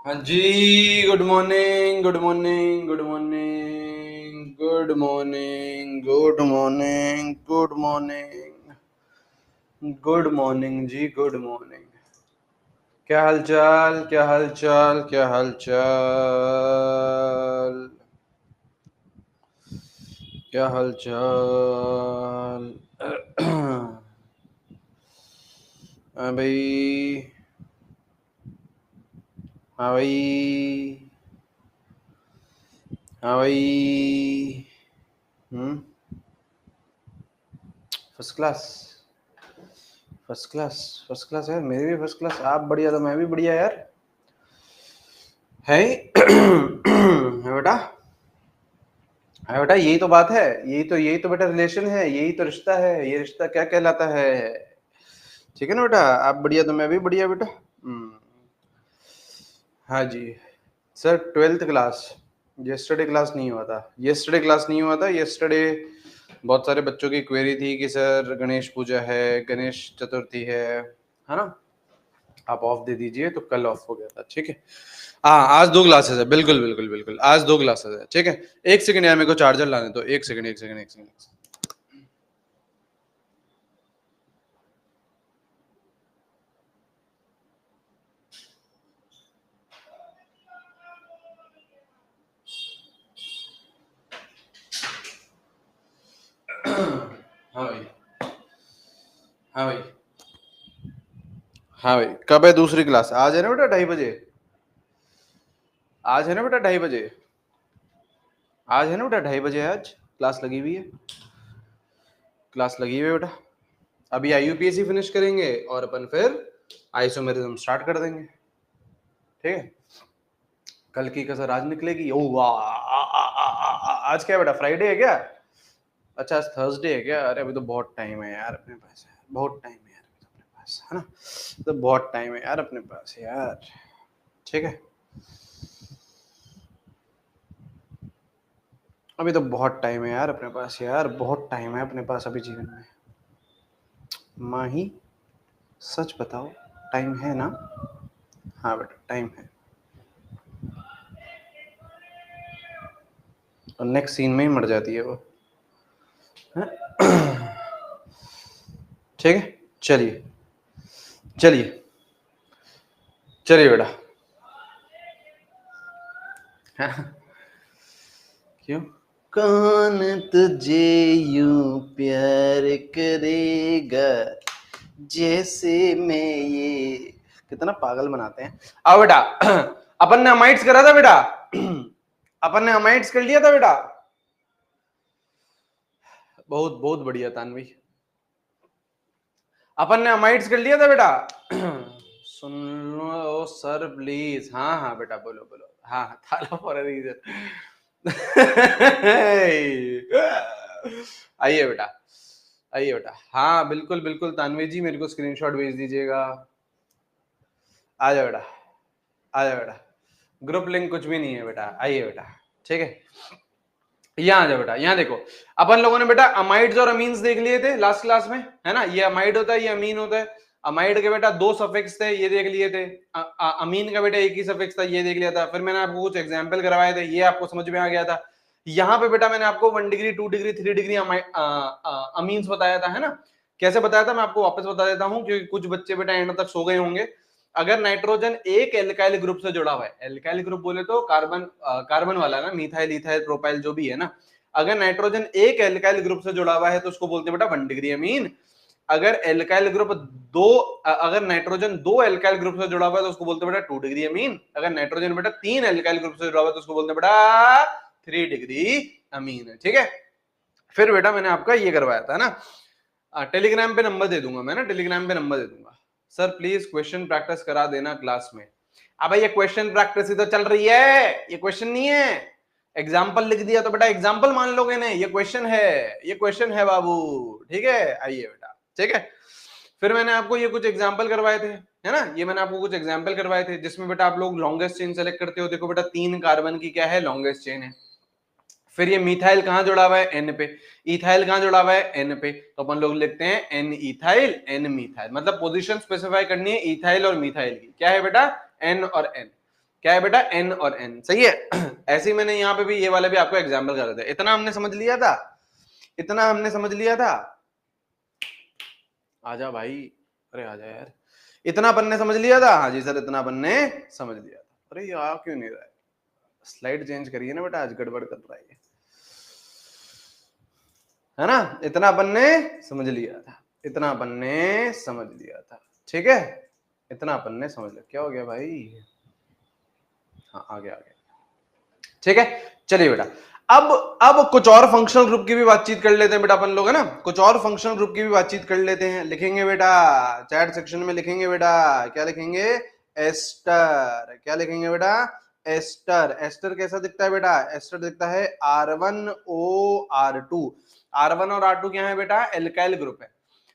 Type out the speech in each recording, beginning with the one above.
हाँ जी, good morning, good morning, good morning, good morning, good morning, good morning, good morning जी, good morning. क्या हालचाल, क्या हालचाल, क्या हालचाल, क्या हालचाल। हाँ भाई, हाँ भाई, हाँ भाई। First class, first class, first class यार, मेरी भी फर्स्ट क्लास। आप बढ़िया तो मैं भी बढ़िया यार। है है बेटा, है बेटा, यही तो बात है। यही तो बेटा रिलेशन है, यही तो रिश्ता है। ये रिश्ता क्या कहलाता है? ठीक है ना बेटा, आप बढ़िया तो मैं भी बढ़िया बेटा। हाँ जी sir, 12th class. Yesterday class नहीं हुआ था, येस्टरडे क्लास नहीं हुआ था। येस्टरडे बहुत सारे बच्चों की क्वेरी थी कि सर गणेश पूजा है, गणेश चतुर्थी है ना, आप ऑफ दे दीजिए, तो कल ऑफ हो गया था। ठीक है, हाँ आज 2 क्लासेस है, बिल्कुल बिल्कुल बिल्कुल, आज 2 क्लासेस है। ठीक है, एक सेकंड यार, मेरे को चार्जर लाने दो, एक सेकंड, एक सेकंड, एक सेकंड। हाँ भाई, हाँ भाई, हाँ भाई, कब है दूसरी क्लास? आज है ना बेटा 2:30 बजे, आज है ना बेटा 2:30 बजे, आज है ना बेटा 2:30 बजे, आज क्लास लगी हुई है, क्लास लगी हुई है बेटा। अभी IUPAC फिनिश करेंगे और अपन फिर आइसोमेरिज्म स्टार्ट कर देंगे। ठीक है, कल की कसर आज निकलेगी। ओ वाह, आज क्या है बेटा, फ्राइडे है क्या? अच्छा आज थर्सडे है क्या? अरे अभी तो बहुत टाइम है यार अपने पास, बहुत टाइम है यार अभी तो अपने पास, है ना, तो बहुत टाइम है यार अपने पास यार। ठीक है, अभी तो बहुत टाइम है यार अपने पास यार, बहुत टाइम है अपने पास अभी जीवन में। माही, सच बताओ, टाइम है ना? हाँ बेटा टाइम है, और नेक्स्ट सीन में ही मर जाती है वो। ठीक है, चलिए, चलिए, चलिए बेटा। क्यों? कौन तुझे यूं प्यार करेगा जैसे मैं ये, कितना पागल बनाते हैं। आओ बेटा, अपन ने अमाइड्स करा था बेटा, अपन ने अमाइड्स कर लिया था बेटा। बहुत बहुत बढ़िया तानवी, अपन ने अमाइड्स कर लिया था बेटा। सुन लो सर प्लीज, हाँ हाँ बेटा, बोलो बोलो, हाँ हाँ, थाला फॉर अ रीजन। आइए बेटा, आइए बेटा, हाँ बिल्कुल बिल्कुल तानवी जी, मेरे को स्क्रीनशॉट भेज दीजिएगा। आ जाओ बेटा, आ जाओ बेटा, ग्रुप लिंक कुछ भी नहीं है बेटा, आइए बेटा। ठीक है, यहाँ आ जाओ बेटा, यहाँ देखो, अपन लोगों ने बेटा अमाइड्स और अमीन्स देख लिए थे लास्ट क्लास में, है ना। ये अमाइड होता है, ये अमीन होता है। अमाइड के बेटा 2 सफिक्स थे, ये देख लिए थे। अमीन का बेटा एक ही सफिक्स था, ये देख लिया था। फिर मैंने आपको कुछ एग्जाम्पल करवाए थे, ये आपको समझ में आ गया था। यहाँ पे बेटा मैंने आपको 1 डिग्री 2 डिग्री 3 डिग्री अमीन्स बताया था, है ना। कैसे बताया था मैं आपको वापस बता देता हूँ, क्योंकि कुछ बच्चे बेटा एंड तक सो गए होंगे। अगर नाइट्रोजन एक एल्काइल ग्रुप से जुड़ा हुआ है, एल्काइल ग्रुप बोले तो कार्बन, कार्बन वाला ना, मिथाइल इथाइल प्रोपाइल जो भी है ना, अगर नाइट्रोजन एक एल्काइल ग्रुप से जुड़ा हुआ है तो उसको बोलते हैं बेटा 1 डिग्री अमीन। अगर एल्काइल ग्रुप दो, अगर नाइट्रोजन 2 एल्काइल ग्रुप से जुड़ा हुआ है तो उसको बोलते हैं बेटा 2 डिग्री अमीन। अगर नाइट्रोजन बेटा 3 एल्काइल ग्रुप से जुड़ा हुआ है तो उसको बोलते हैं बेटा 3 डिग्री अमीन। ठीक है, फिर बेटा मैंने आपका ये करवाया था ना, टेलीग्राम पे नंबर दे दूंगा मैं ना, टेलीग्राम पे नंबर दे दूंगा। सर प्लीज क्वेश्चन प्रैक्टिस करा देना क्लास में। अब ये क्वेश्चन प्रैक्टिस ही तो चल रही है, ये क्वेश्चन नहीं है। एग्जाम्पल लिख दिया तो बेटा एग्जाम्पल मान लोगे नहीं, ये क्वेश्चन है, ये क्वेश्चन है बाबू। ठीक है, आइए बेटा। ठीक है, फिर मैंने आपको ये कुछ एग्जाम्पल करवाए थे, है ना, ये मैंने आपको कुछ एग्जाम्पल करवाए थे जिसमें बेटा आप लोग लॉन्गेस्ट चेन सेलेक्ट करते हो। देखो बेटा 3 कार्बन की क्या है, लॉन्गेस्ट चेन है। फिर ये मिथाइल कहां जुड़ा हुआ है, एन पे, इथाइल कहां जुड़ा हुआ है, एन पे, तो अपन लोग लिखते हैं एन इथाइल एन मिथाइल, मतलब पोजीशन स्पेसिफाई करनी है इथाइल और मिथाइल की, क्या है बेटा, एन और एन, क्या है बेटा, एन और एन, सही है। ऐसे ही मैंने यहाँ पे भी ये वाले भी आपको एग्जाम्पल कर दिया, इतना हमने समझ लिया था, इतना हमने समझ लिया था, आजा भाई, अरे आजा यार, इतना अपन ने समझ लिया था, हाँ जी सर इतना अपन ने समझ लिया था, अरे यार क्यों नहीं रहा है, स्लाइड चेंज करिए ना बेटा, आज गड़बड़ कर रहा है ना, इतना अपन ने समझ लिया था, इतना अपन ने समझ लिया था, ठीक है, इतना अपन ने समझ लिया, क्या हो गया भाई, हाँ आगे आगे, ठीक है, चलिए बेटा, अब कुछ और फंक्शनल ग्रुप की भी बातचीत कर लेते हैं बेटा अपन लोग, है ना, कुछ और फंक्शनल ग्रुप की भी बातचीत कर लेते हैं, लिखेंगे बेटा चैट सेक्शन में, लिखेंगे बेटा, क्या लिखेंगे, एस्टर, क्या लिखेंगे बेटा, एस्टर, एस्टर कैसा दिखता है बेटा, एस्टर दिखता है R1O R2, R1 और R2 क्या है बेटा, एल्काइल ग्रुप है,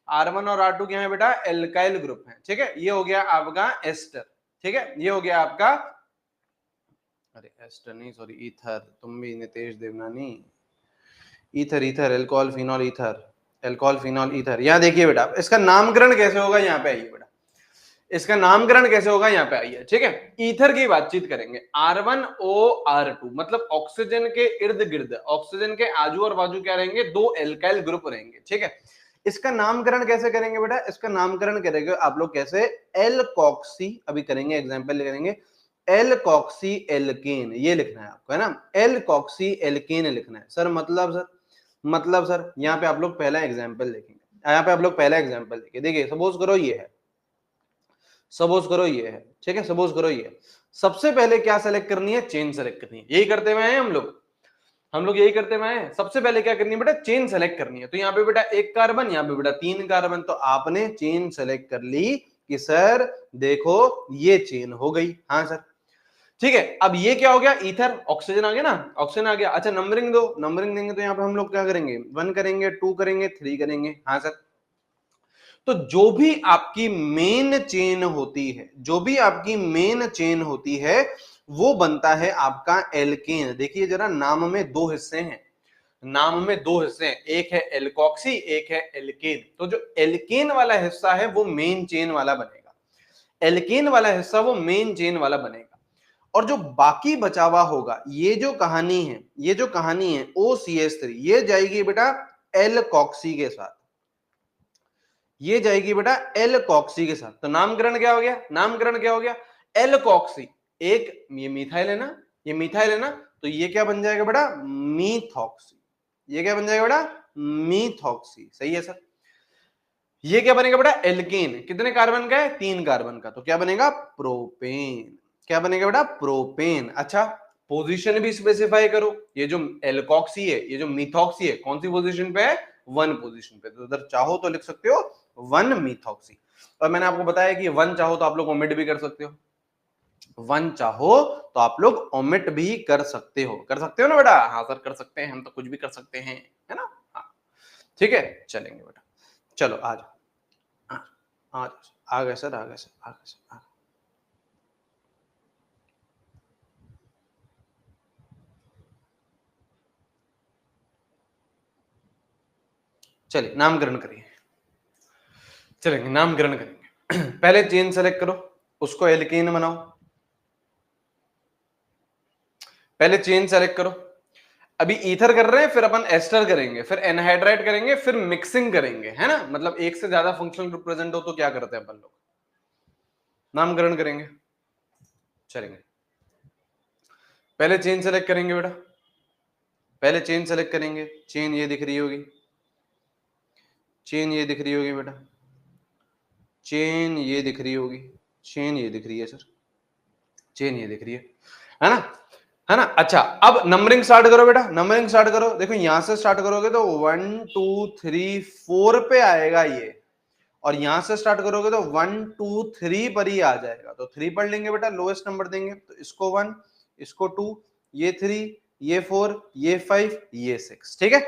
R1 और R2 क्या है बेटा, एल्काइल ग्रुप है, ठीक है, ये हो गया आपका एस्टर, ठीक है, ये हो गया आपका, अरे एस्टर नहीं सॉरी ईथर, तुम भी Nitesh Devnani, ether ether alcohol phenol ether, alcohol phenol ether, यहाँ देखिए बेटा इसका नामकरण कैसे होगा, यहाँ पे आइए बेटा, इसका नामकरण कैसे होगा, यहाँ पे आइए, ठीक है, ईथर की बातचीत करेंगे, R1O R2 मतलब ऑक्सीजन के इर्द गिर्द, ऑक्सीजन के आजू और बाजू क्या रहेंगे, दो एल्काइल ग्रुप रहेंगे, ठीक है, इसका नामकरण कैसे करेंगे बेटा, इसका नामकरण करेंगे आप लोग कैसे, एल्कोक्सी, अभी करेंगे एग्जाम्पल करेंगे, एल्कोक्सी एल्केन, ये लिखना है आपको, है ना, एल्कोक्सी एल्केन लिखना है सर, मतलब सर यहाँ पे आप लोग पहला एग्जाम्पल देखेंगे, यहाँ पे आप लोग पहला एग्जाम्पल देखिए, देखिए सपोज करो ये है, सपोज करो ये है, ठीक है, सपोज करो ये है, सबसे पहले क्या सेलेक्ट करनी है, चेन सेलेक्ट करनी है, यही करते हुए हैं हम लोग यही करते हुए हैं, सबसे पहले क्या करनी है बेटा, चेन सेलेक्ट करनी है, तो यहाँ पे बेटा एक कार्बन, यहाँ पे बेटा 3 कार्बन, तो आपने चेन सेलेक्ट कर ली कि सर देखो ये चेन हो गई, हाँ सर, ठीक है, अब ये क्या हो गया, ईथर, ऑक्सीजन आ गया ना, ऑक्सीजन आ गया, अच्छा नंबरिंग दो, नंबरिंग देंगे तो यहाँ पे हम लोग क्या करेंगे, 1 करेंगे, 2 करेंगे, 3 करेंगे, हाँ सर, तो जो भी आपकी मेन चेन होती है, जो भी आपकी मेन चेन होती है वो बनता है आपका एल्केन, देखिए जरा नाम में दो हिस्से हैं, नाम में दो हिस्से हैं, एक है एल्कोक्सी, एक है एल्केन, तो जो एल्केन वाला हिस्सा है वो मेन चेन वाला बनेगा, एल्केन वाला हिस्सा वो मेन चेन वाला बनेगा, और जो बाकी बचा हुआ होगा, ये जो कहानी है, ये जो कहानी है OCH3, ये जाएगी बेटा एल्कोक्सी के साथ, ये जाएगी बेटा एल्कोक्सी के साथ, तो नामकरण क्या हो गया, नामकरण क्या हो गया, एल्कोक्सी, एक ये मिथाइल है ना, ये मिथाइल है ना, तो ये क्या बन जाएगा बेटा, मीथॉक्सी, ये क्या बन जाएगा बेटा, मीथॉक्सी, सही है सर, ये क्या बनेगा बेटा, एल्केन, कितने कार्बन का है, 3 कार्बन का, तो क्या बनेगा, प्रोपेन, क्या बनेगा बेटा, प्रोपेन, अच्छा पोजीशन भी स्पेसिफाई करो, ये जो एल्कोक्सी है, ये जो मिथॉक्सी है, कौन सी पोजीशन पे है, 1 पोजीशन पे, तो उधर चाहो तो लिख सकते हो 1 मिथॉक्सी, और मैंने आपको बताया कि 1 चाहो तो आप लोग ओमिट भी कर सकते हो, 1 चाहो तो आप लोग ओमिट भी कर सकते हो ना बेटा, हाँ सर कर सकते हैं, हम तो कुछ भी कर सकते हैं, है ना, हाँ ठीक है, चलेंगे बेटा, चलो आ जाओ, आ गए सर, आ गए सर, आ गए सर, चलिए नामकरण करिए, चलेंगे नामकरण करेंगे, पहले चेन सेलेक्ट करो, उसको एल्केन बनाओ, पहले चेन सेलेक्ट करो, अभी ईथर कर रहे हैं, फिर अपन एस्टर करेंगे, फिर एनहाइड्राइड करेंगे, फिर मिक्सिंग करेंगे, है ना, मतलब एक से ज्यादा फंक्शनल ग्रुप प्रेजेंट हो तो क्या करते हैं अपन लोग, नामकरण करेंगे, चलेंगे, पहले चेन सेलेक्ट करेंगे बेटा, पहले चेन सेलेक्ट करेंगे, चेन ये दिख रही होगी, चेन ये दिख रही होगी बेटा, चेन ये दिख रही होगी, चेन ये दिख रही है सर, चेन ये दिख रही है ना, है ना, अच्छा अब नंबरिंग स्टार्ट करो बेटा, नंबरिंग स्टार्ट करो, देखो यहां से स्टार्ट करोगे तो 1 2 3 4 पे आएगा ये, और यहां से स्टार्ट करोगे तो 1 2 3 पर ही आ जाएगा, तो 3 पढ़ लेंगे बेटा, लोएस्ट नंबर देंगे, तो इसको 1, इसको 2, ये 3, ये 4, ये 5, ये 6, ठीक है,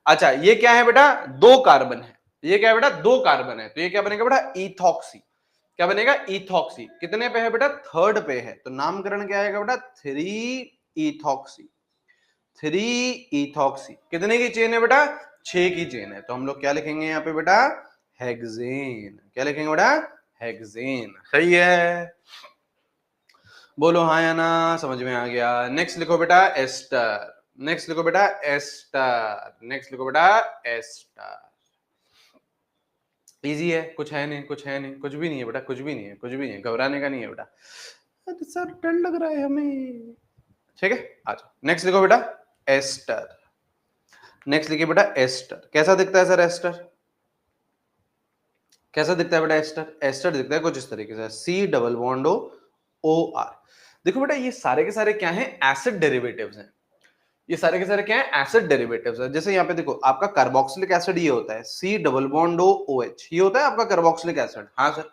अच्छा ये क्या है बेटा, 2 कार्बन है, ये क्या है बेटा, 2 कार्बन है, तो ये क्या बनेगा बेटा, इथॉक्सी, क्या बनेगा, इथॉक्सी, कितने पे है बेटा, 3rd पे है, तो नामकरण क्या आएगा बेटा, 3 इथॉक्सी, 3 इथॉक्सी। कितने की चेन है बेटा? 6 की चेन है। तो हम लोग क्या लिखेंगे यहाँ पे बेटा? हेक्सेन। क्या लिखेंगे बेटा? हेक्सेन। सही है, बोलो हाँ या ना, समझ में आ गया। नेक्स्ट लिखो बेटा एस्टर। नेक्स्ट लिखो बेटा एस्टर। नेक्स्ट लिखो बेटा एस्टर। इजी है, कुछ है नहीं, कुछ है नहीं, कुछ भी नहीं है बेटा, कुछ भी नहीं है, कुछ भी नहीं है, घबराने का नहीं है बेटा। अरे सर डर लग रहा है हमें। ठीक है, आ जाओ। नेक्स्ट लिखो बेटा एस्टर। नेक्स्ट लिखिए बेटा एस्टर। कैसा दिखता है सर एस्टर? कैसा दिखता है बेटा एस्टर? एस्टर दिखता है कुछ इस तरीके से, C double bond O R. देखो बेटा ये सारे के सारे क्या हैं? एसिड डेरिवेटिव्स हैं। ये सारे के सारे क्या है? एसिड डेरिवेटिव्स है। जैसे यहाँ पे देखो आपका कार्बोक्सिलिक एसिड ये होता है, C double bond O H, ये होता है आपका कार्बोक्सिलिक एसिड। हाँ सर,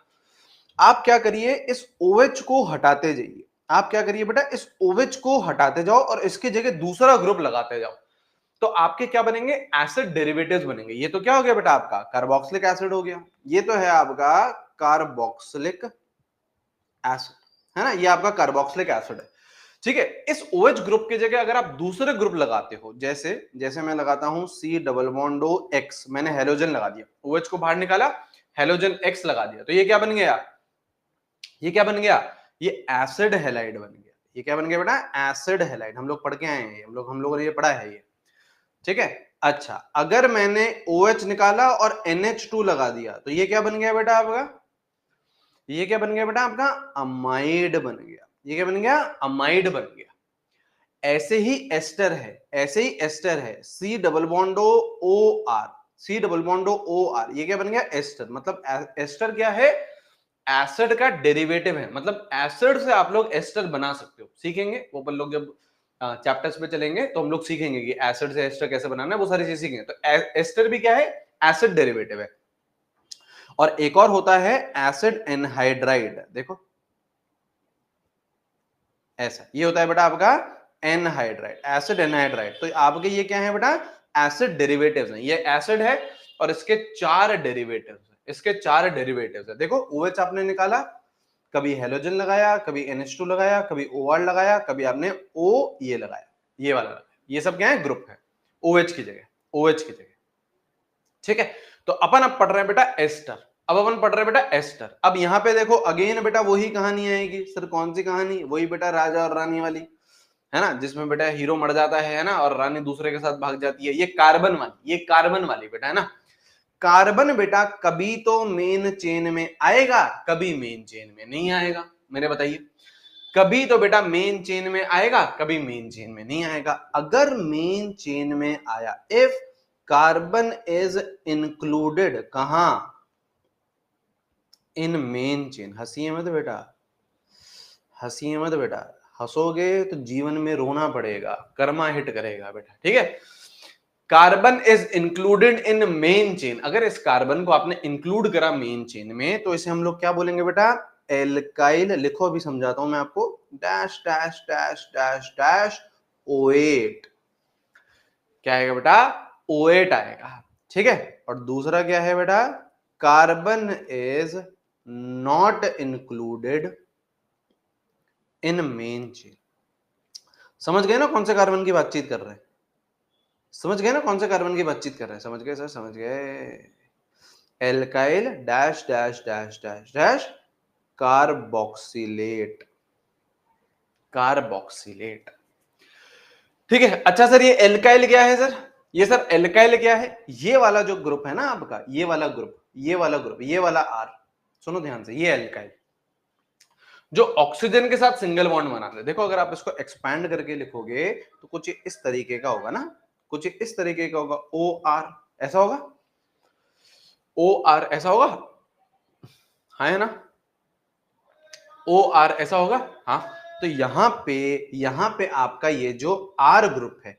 आप क्या करिए, इस OH को हटाते जाइए। आप क्या करिए बेटा, इस OH को हटाते जाओ और इसकी जगह दूसरा ग्रुप लगाते जाओ, तो आपके क्या बनेंगे? एसिड डेरिवेटिव्स बनेंगे। ये तो क्या हो गया बेटा? आपका कार्बोक्सिलिक एसिड हो गया। ये तो है आपका कार्बोक्सिलिक एसिड, है ना? ये आपका कार्बोक्सिलिक एसिड है। ठीक है, इस OH ग्रुप की जगह अगर आप दूसरे ग्रुप लगाते हो, जैसे जैसे मैं लगाता हूं C double bond O X, मैंने हेलोजन लगा दिया, OH को बाहर निकाला, हेलोजन X लगा दिया, तो ये क्या बन गया? ये क्या बन गया? ये एसिड हैलाइड बन गया। ये क्या बन गया बेटा? Acid halide. हम लोग पढ़ के आए हैं, हम लोगों ने ये पढ़ा है ये। ठीक है, अच्छा अगर मैंने OH निकाला और NH2 लगा दिया, तो ये क्या बन गया बेटा आपका? ये क्या बन गया बेटा आपका? अमाइड बन गया। ये क्या बन गया? अमाइड बन गया। ऐसे ही एस्टर है, ऐसे ही एस्टर है, C double बॉन्डो O R, C double बॉन्डो O R, ये क्या बन गया? एस्टर। मतलब एस्टर क्या है? एसिड का डेरिवेटिव है। मतलब एसिड से आप लोग एस्टर बना सकते हो, सीखेंगे वो अपन लोग जब चैप्टर्स पे चलेंगे, तो हम लोग सीखेंगे कि एसिड से एस्टर कैसे बनाना है, वो सारी चीजें सीखेंगे। तो एस्टर भी क्या है? एसिड डेरिवेटिव है। और एक और होता है एसिड एनहाइड्राइड। देखो ऐसा, ये होता है बेटा आपका एनहाइड्राइड, एसिड एनहाइड्राइड। तो आपके ये क्या है बेटा? एसिड डेरिवेटिव्स हैं। ये एसिड है और इसके 4 डेरिवेटिव्स हैं, इसके 4 डेरिवेटिव्स हैं। देखो OH आपने निकाला, कभी हेलोजन लगाया, कभी NH2 लगाया, कभी OR लगाया, कभी आपने O ये लगाया, ये वाला लगाया। ये सब क्या है? ग्रुप है, OH की जगह, OH की जगह। ठीक है, तो अपन अब पढ़ रहे हैं बेटा एस्टर। अब अपन पढ़ रहे हैं बेटा एस्टर। अब यहाँ पे देखो अगेन बेटा वही कहानी आएगी। सर कौन सी कहानी? वही बेटा राजा और रानी वाली, है ना, जिसमें बेटा हीरो मर जाता है ना, और रानी दूसरे के साथ भाग जाती है। ये कार्बन वाली, ये कार्बन वाली बेटा, है ना। कार्बन बेटा कभी तो मेन चेन में आएगा, कभी मेन चेन में नहीं आएगा। मेरे बताइए, कभी तो बेटा मेन चेन में आएगा, कभी मेन चेन में नहीं आएगा। अगर मेन चेन में आया, इफ कार्बन इज इंक्लूडेड, कहां? इन मेन चेन। हंसिए मत बेटा, हंसिए मत बेटा, हंसोगे तो जीवन में रोना पड़ेगा, कर्मा हिट करेगा बेटा। ठीक है, carbon is included in main chain. अगर इस कार्बन को आपने इंक्लूड करा मेन चेन में, तो इसे हम लोग क्या बोलेंगे बेटा? एल्काइल। लिखो, अभी समझाता हूं मैं आपको। Dash dash dash dash dash O8। क्या आएगा बेटा? O8 आएगा। ठीक है, और दूसरा क्या है बेटा? Carbon is not included in main chain. समझ गए ना कौन से कार्बन की बातचीत कर रहे हैं? समझ गए ना कौन से कार्बन की बातचीत कर रहे हैं? समझ गए सर, समझ गए। Alkyl dash dash dash dash dash carboxylate, carboxylate. ठीक है, अच्छा सर ये एल्काइल क्या है सर? ये सर एल्काइल क्या है? ये वाला जो ग्रुप है ना आपका, ये वाला ग्रुप, ये वाला ग्रुप, ये वाला R, सुनो ध्यान से, ये एल्काइल जो ऑक्सीजन के साथ सिंगल बॉन्ड बनाते हैं। देखो अगर आप इसको एक्सपैंड करके लिखोगे तो कुछ इस तरीके का होगा ना, कुछ इस तरीके का होगा। OR ऐसा होगा, OR ऐसा होगा, हाँ है ना, OR ऐसा होगा। हाँ, तो यहां पे आपका ये जो R ग्रुप है,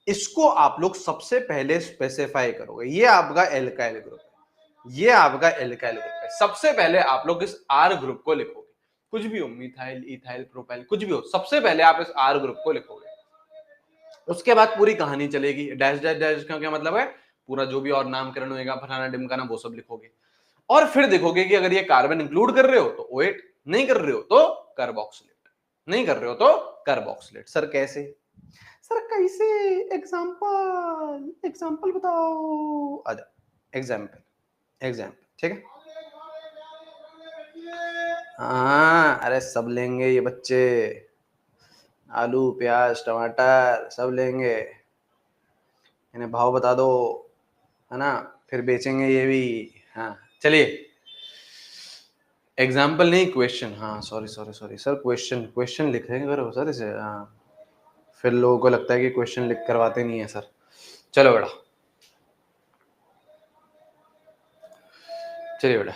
इसको आप लोग सबसे पहले स्पेसिफाई करोगे। ये आपका एल्काइल ग्रुप है, ये आपका एल्काइल ग्रुप है। सबसे पहले आप लोग इस R ग्रुप को लिखोगे, कुछ भी हो, मिथाइल, इथाइल, प्रोपाइल, कुछ भी हो, सबसे पहले आप इस R ग्रुप को लिखोगे। उसके बाद पूरी कहानी चलेगी। डैश डैश डैश का क्या मतलब है? पूरा जो भी और नामकरण होगा, फलाना ढिमकाना, वो सब लिखोगे। और फिर देखोगे कि अगर ये कार्बन इंक्लूड कर रहे हो तो O8, नहीं कर रहे हो तो कार्बोक्सिलेट, नहीं कर रहे हो तो कार्बोक्सिलेट। सर कैसे? सर कैसे? एग्जाम्पल एग्जाम्पल बताओ। आजा, एग्जाम्पल एग्जाम्पल, ठीक है। हाँ, अरे सब लेंगे ये बच्चे, आलू प्याज टमाटर सब लेंगे, इन्हें भाव बता दो, है ना, फिर बेचेंगे ये भी। हाँ चलिए, एग्जाम्पल नहीं क्वेश्चन, हाँ sorry sorry sorry sir, question question लिखेंगे करो सर इसे, हाँ फिर लोगों को लगता है कि क्वेश्चन लिख करवाते नहीं है सर। चलो बेटा, चलिए बेटा,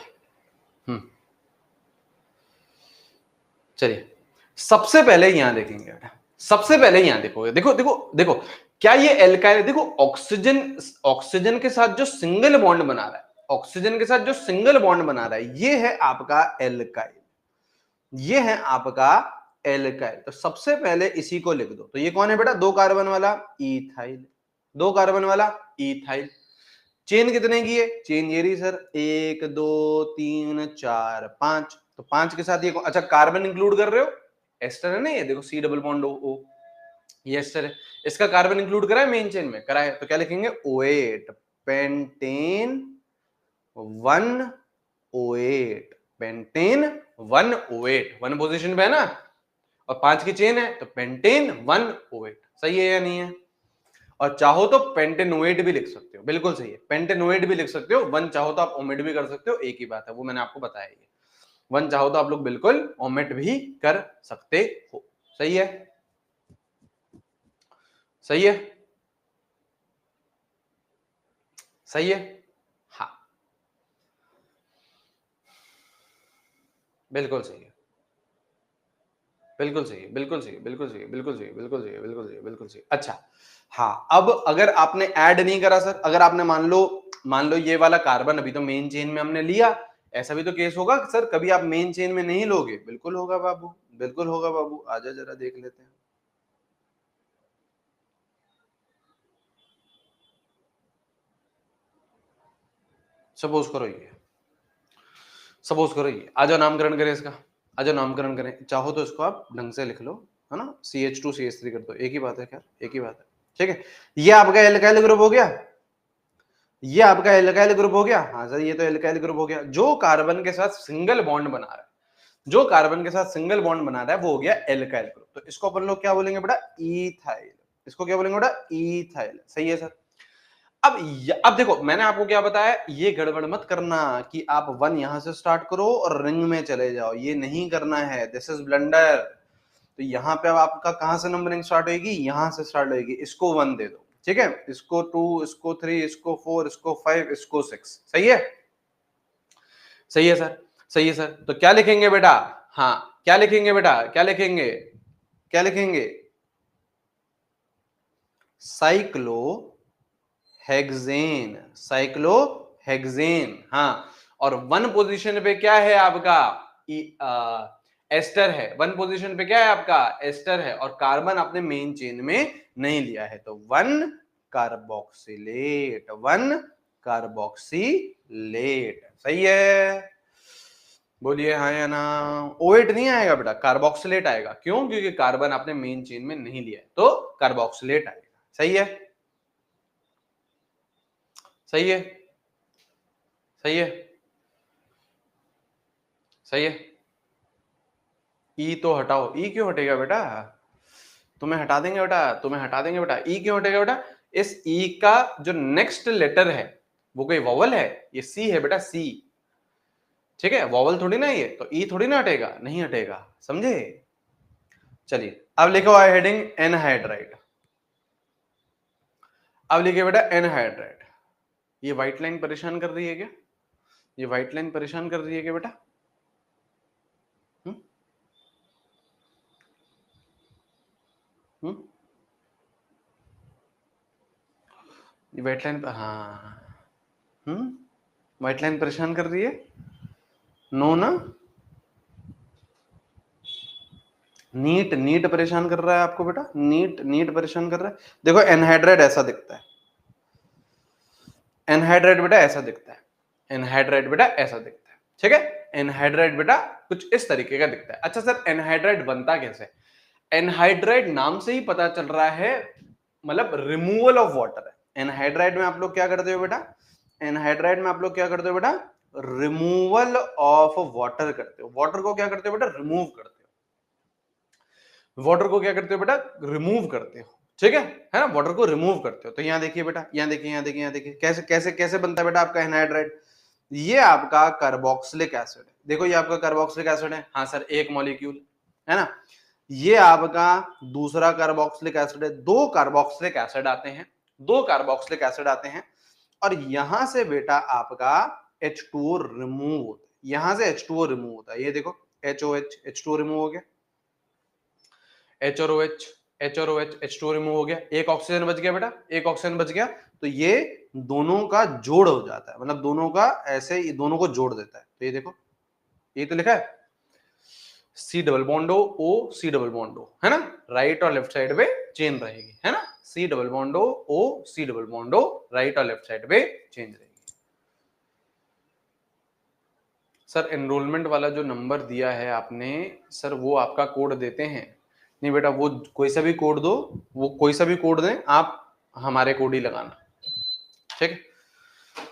चलिए सबसे पहले यहां देखेंगे बेटा, सबसे पहले यहां देखोगे, देखो देखो देखो, क्या ये एल्काइल, देखो ऑक्सीजन, ऑक्सीजन के साथ जो सिंगल बॉन्ड बना रहा है, ऑक्सीजन के साथ जो सिंगल बॉन्ड बना रहा है, ये है आपका एल्काइल, ये है आपका एल्काइल। तो सबसे पहले इसी को लिख दो। तो ये कौन है बेटा? 2 कार्बन वाला इथाइल, 2 कार्बन वाला इथाइल। चेन कितने की है? चेन ये रही सर, 1 2 3 4 5। तो 5 के साथ ये अच्छा कार्बन इंक्लूड कर रहे हो, एस्टर है ना ये, देखो सी डबल बॉन्ड ओ, ये एस्टर है, इसका कार्बन इंक्लूड करा है मेन चेन में, करा है, तो क्या लिखेंगे? O8 pentane 1O8, pentane 1O8, 1 position पे है ना, और 5 की चेन है, तो पेंटेन 1O8। सही है या नहीं है? और चाहो तो पेंटेनोएट भी लिख सकते हो, बिल्कुल सही है, पेंटेनोएट भी लिख सकते हो, 1 चाहो तो आप ओमिट भी कर सकते हो, एक ही बात है, वो मैंने आपको बताया। ये 1 चाहो तो आप लोग बिल्कुल ओमिट भी कर सकते हो। सही है, सही है, सही है, हाँ बिल्कुल सही है, बिल्कुल सही है, बिल्कुल सही है, बिल्कुल सही है, बिल्कुल सही है, बिल्कुल सही है, बिल्कुल सही है, बिल्कुल सही है। अच्छा हाँ, अब अगर आपने ऐड नहीं करा सर, अगर आपने मान लो ये वाला कार्बन अभी तो मेन चेन में हमने लिया, ऐसा भी तो केस होगा सर, कभी आप मेन चेन में नहीं लोगे? बिल्कुल होगा बाबू, बिल्कुल होगा बाबू, आजा जरा देख लेते हैं। सपोज करो ये, सपोज करो ये, आ जाओ नामकरण करें इसका, आ जाओ नामकरण करें, चाहो तो इसको आप ढंग से लिख लो, है ना, CH2CH3 कर दो, एक ही बात है, खैर एक ही बात है, ठीक है। ये आपका एल्काइल ग्रुप हो गया, ये आपका एल्काइल ग्रुप हो गया, हाँ सर ये तो एल्काइल ग्रुप हो गया, जो कार्बन के साथ सिंगल बॉन्ड बना रहा है, जो कार्बन के साथ सिंगल बॉन्ड बना रहा है वो हो गया एल्काइल ग्रुप। तो इसको अपन लोग क्या बोलेंगे बेटा? इथाइल। इसको क्या बोलेंगे बेटा? इथाइल। सही है सर। अब देखो मैंने आपको क्या बताया, ये गड़बड़ मत करना कि आप 1 यहां से स्टार्ट करो और रिंग में चले जाओ, ये नहीं करना है, दिस इज ब्लंडर। तो यहां पे अब आपका कहां से नंबरिंग स्टार्ट होगी? यहां से स्टार्ट होगी, इसको 1 दे दो, ठीक है, इसको 2, इसको 3, इसको 4, इसको 5, इसको 6। सही है, सही है सर, सही है सर। तो क्या लिखेंगे बेटा? हाँ क्या लिखेंगे बेटा? क्या लिखेंगे? क्या लिखेंगे? साइक्लो हेक्सेन, साइक्लो हेक्सेन, हाँ। और 1 पोजीशन पे क्या है आपका? एस्टर है, 1 पोजीशन पे क्या है आपका? एस्टर है, और कार्बन आपने मेन चेन में नहीं लिया है, तो 1 कार्बोक्सिलेट, 1 कार्बोक्सिलेट। सही है, बोलिए हाँ या ना। O8 नहीं आएगा बेटा, कार्बोक्सिलेट आएगा। क्यों? क्योंकि कार्बन आपने मेन चेन में नहीं लिया है, तो कार्बोक्सिलेट आएगा। सही है, सही है, सही है, सही है। ई तो हटाओ, ई क्यों हटेगा बेटा? तुम्हें हटा देंगे बेटा, तुम्हें हटा देंगे बेटा, ई क्यों हटेगा बेटा? इस ई का जो नेक्स्ट लेटर है वो कोई वॉवल है? ये सी है बेटा, सी, ठीक है, वॉवल थोड़ी ना ये, तो ई थोड़ी ना हटेगा, नहीं हटेगा, समझे? चलिए अब लिखो आई हेडिंग एनहाइड्राइड। अब लिखिए बेटा एनहाइड्राइड। ये व्हाइट लाइन परेशान कर रही है क्या? ये व्हाइट लाइन परेशान कर रही है क्या बेटा? हम्म, हम्म, ये व्हाइट लाइन, हाँ, व्हाइट लाइन परेशान कर रही है? नो ना? नीट, नीट परेशान कर रहा है आपको बेटा, नीट, नीट परेशान कर रहा है। देखो एनहाइड्राइड ऐसा दिखता है, एनहाइड्राइड बेटा ऐसा दिखता है, एनहाइड्राइड बेटा ऐसा दिखता है, ठीक है। एनहाइड्राइड बेटा कुछ इस तरीके का दिखता है। अच्छा सर एनहाइड्राइड बनता कैसे? एनहाइड्राइड नाम से ही पता चल रहा है, मतलब रिमूवल ऑफ वाटर है। एनहाइड्राइड में आप लोग क्या करते हो बेटा, एनहाइड्राइड में आप लोग क्या करते हो बेटा, रिमूवल ऑफ वाटर करते हो। वाटर को क्या करते हो बेटा, रिमूव करते हो। वाटर को क्या करते हो बेटा, रिमूव करते हो, ठीक है ना, वाटर को रिमूव करते हो। तो यहाँ देखिए बेटा, यहाँ देखिए, यहाँ देखिए, यहाँ देखिए, कैसे कैसे कैसे बनता है बेटा आपका एनहाइड्राइड। ये आपका कार्बोक्सिलिक एसिड है, देखो ये आपका कार्बोक्सिलिक एसिड है, हाँ सर, एक मॉलिक्यूल है ना। ये आपका दूसरा कार्बोक्सिलिक एसिड है, दो कार्बोक्सिलिक एसिड आते हैं, दो कार्बोक्सिलिक एसिड आते हैं, और यहां से बेटा आपका H2O रिमूव होता है, यहां से H2O रिमूव होता है। ये देखो HOH, H2O रिमूव हो गया, H और OH, H और OH, H2O रिमूव हो गया, एक ऑक्सीजन बच गया बेटा, एक ऑक्सीजन बच गया। तो ये दोनों का जोड़ हो जाता है, मतलब दोनों का ऐसे ही दोनों को जोड़ देता है। तो ये देखो, ये तो लिखा है C double bond O, C double bond O, है ना, राइट और लेफ्ट साइड पे चेन रहेगी, है ना, C double bond O, C double bond O, right और लेफ्ट साइड पे चेंज रहेगी। सर एनरोलमेंट वाला जो नंबर दिया है आपने, सर वो आपका कोड देते हैं? नहीं बेटा, वो कोई सा भी कोड दो, वो कोई सा भी कोड दें, आप हमारे कोड ही लगाना, ठीक है।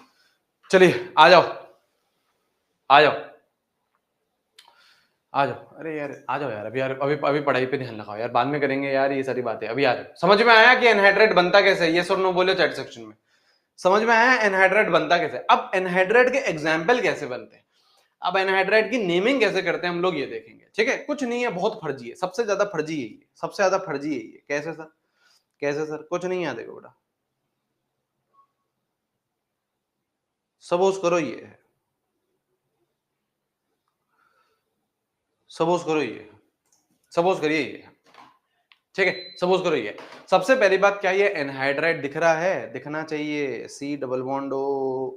चलिए आ जाओ, आ जाओ, आ जाओ, अरे यार आ जाओ यार, अभी यार अभी अभी पढ़ाई पे ध्यान लगाओ यार, बाद में करेंगे यार ये सारी बातें, अभी आ जाओ। समझ में आया कि एनहाइड्रेट बनता कैसे है? ये सर नो बोलो चैट सेक्शन में। समझ में आया एनहाइड्रेट बनता कैसे? अब एनहाइड्रेट के एग्जाम्पल कैसे बनते हैं, अब एनहाइड्राइड की नेमिंग कैसे करते हैं हम लोग ये देखेंगे, ठीक है। कुछ नहीं है, बहुत फर्जी है, सबसे ज्यादा फर्जी यही है, सबसे ज्यादा फर्जी यही है। कैसे सर, कैसे सर, कुछ नहीं याद है बेटा, सपोज करो ये है, सपोज करो ये, सपोज करिए ये, ठीक है, सपोज करो ये। सबसे पहली बात क्या, ये एनहाइड्राइड दिख रहा है, दिखना चाहिए, सी डबल बॉन्ड ओ,